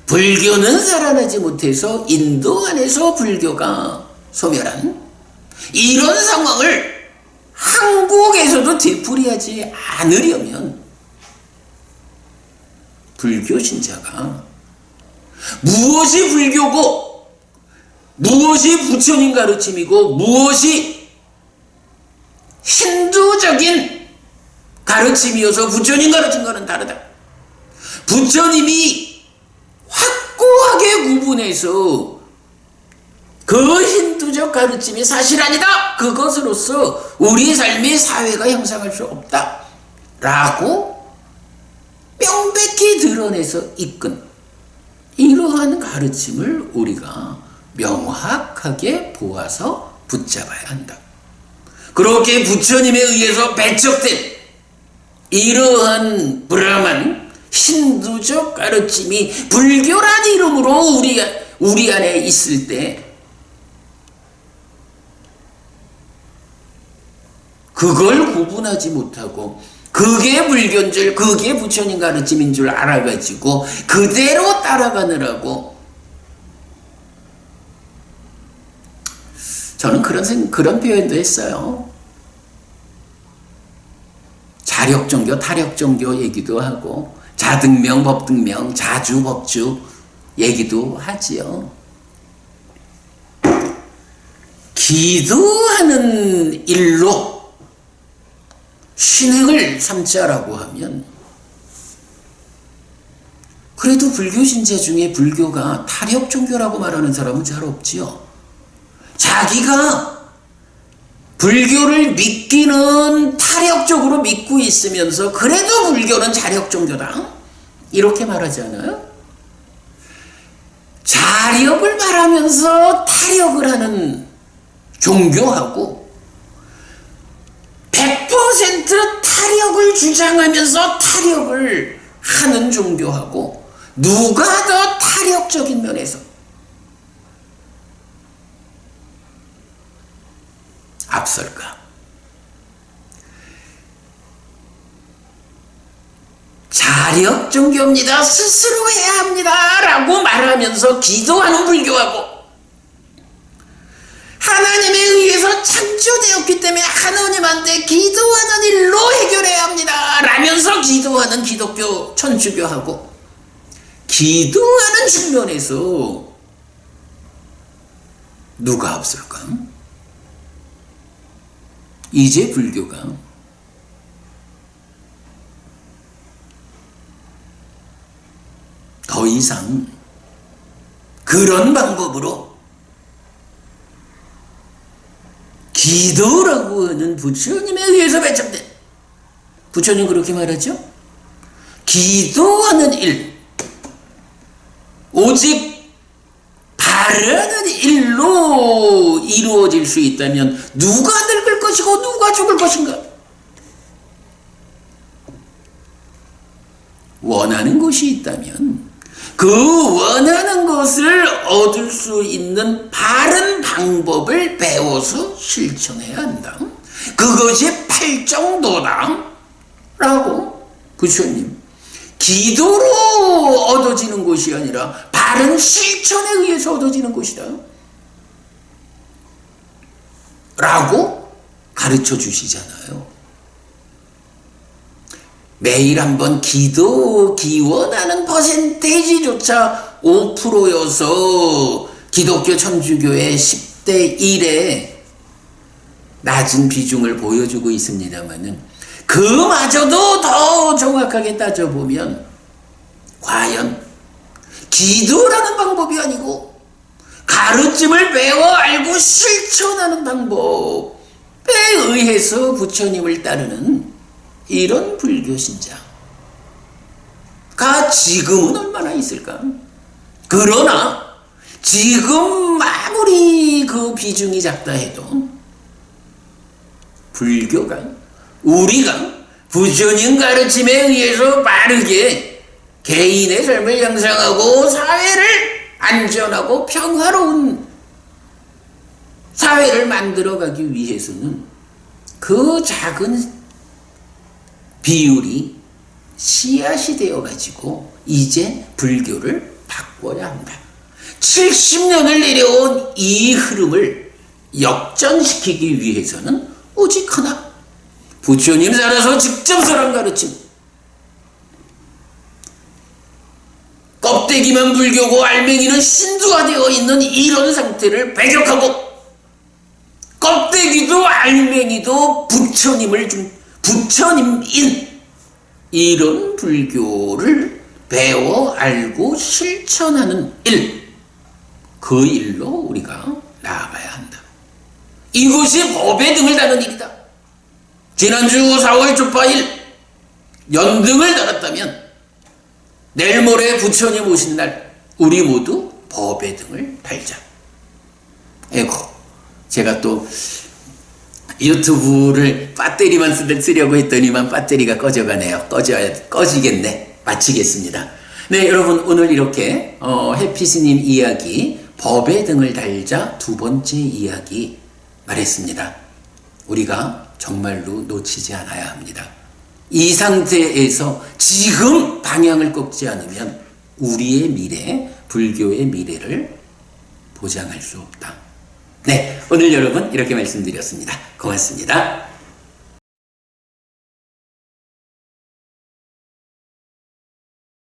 불교는 살아나지 못해서 인도 안에서 불교가 소멸한 이런 상황을 한국에서도 되풀이하지 않으려면 불교 신자가 무엇이 불교고 무엇이 부처님 가르침이고 무엇이 힌두적인 가르침이어서 부처님 가르침과는 다르다. 부처님이 확고하게 구분해서 그 힌두적 가르침이 사실 아니다. 그것으로서 우리 삶의 사회가 형성할 수 없다. 라고 명백히 드러내서 이끈 이러한 가르침을 우리가 명확하게 보아서 붙잡아야 한다. 그렇게 부처님에 의해서 배척된 이러한 브라만 힌두적 가르침이 불교란 이름으로 우리 안에 있을 때 그걸 구분하지 못하고 그게 불교인 줄, 그게 부처님 가르침인 줄 알아가지고 그대로 따라가느라고 저는 그런 표현도 했어요. 자력종교, 타력종교 얘기도 하고 자등명, 법등명, 자주, 법주 얘기도 하지요. 기도하는 일로 신행을 삼자라고 하면 그래도 불교 신자 중에 불교가 타력종교라고 말하는 사람은 잘 없지요. 자기가 불교를 믿기는 타력적으로 믿고 있으면서 그래도 불교는 자력종교다 이렇게 말하지 않아요? 자력을 말하면서 타력을 하는 종교하고 100% 타력을 주장하면서 타력을 하는 종교하고 누가 더 타력적인 면에서 앞설까? 자력 종교입니다. 스스로 해야 합니다. 라고 말하면서 기도하는 불교하고 하나님에 의해서 창조되었기 때문에 하나님한테 기도하는 일로 해결해야 합니다. 라면서 기도하는 기독교, 천주교하고 기도하는 측면에서 누가 앞설까? 이제 불교가 더 이상 그런 방법으로 기도라고 하는 부처님에 의해서 배척된 부처님 그렇게 말하죠? 기도하는 일 오직 바라는 일로 이루어질 수 있다면 누가 늙을 것이고 누가 죽을 것인가? 원하는 것이 있다면 그 원하는 것을 얻을 수 있는 바른 방법을 배워서 실천해야 한다. 그것이 팔정도다. 라고 부처님 기도로 얻어지는 것이 아니라 바른 실천에 의해서 얻어지는 것이다 라고 가르쳐 주시잖아요. 매일 한번 기원하는 퍼센테이지조차 5%여서 기독교 천주교의 10대 1의 낮은 비중을 보여주고 있습니다만은 그마저도 더 정확하게 따져보면 과연 기도라는 방법이 아니고 가르침을 배워 알고 실천하는 방법에 의해서 부처님을 따르는 이런 불교 신자가 지금은 얼마나 있을까? 그러나 지금 아무리 그 비중이 작다 해도 불교가 우리가 부처님 가르침에 의해서 빠르게 개인의 삶을 향상하고 사회를 안전하고 평화로운 사회를 만들어가기 위해서는 그 작은 비율이 씨앗이 되어가지고 이제 불교를 바꿔야 한다. 70년을 내려온 이 흐름을 역전시키기 위해서는 오직 하나, 부처님 살아서 직접 설한 가르침, 껍데기만 불교고 알맹이는 신두화되어 있는 이런 상태를 배격하고 껍데기도 알맹이도 부처님인 이런 불교를 배워 알고 실천하는 일, 그 일로 우리가 나아가야 한다. 이것이 법의 등을 다는 일이다. 지난주 4월 주파일 연등을 달았다면 내일 모레 부처님 오신 날 우리 모두 법의 등을 달자. 에고, 제가 또 유튜브를 배터리만 쓰려고 했더니만 배터리가 꺼져가네요. 꺼지겠네. 마치겠습니다. 네, 여러분, 오늘 이렇게 해피스님 이야기 법의 등을 달자 두 번째 이야기 말했습니다. 우리가 정말로 놓치지 않아야 합니다. 이 상태에서 지금 방향을 꺾지 않으면 우리의 미래, 불교의 미래를 보장할 수 없다. 네, 오늘 여러분 이렇게 말씀드렸습니다. 고맙습니다.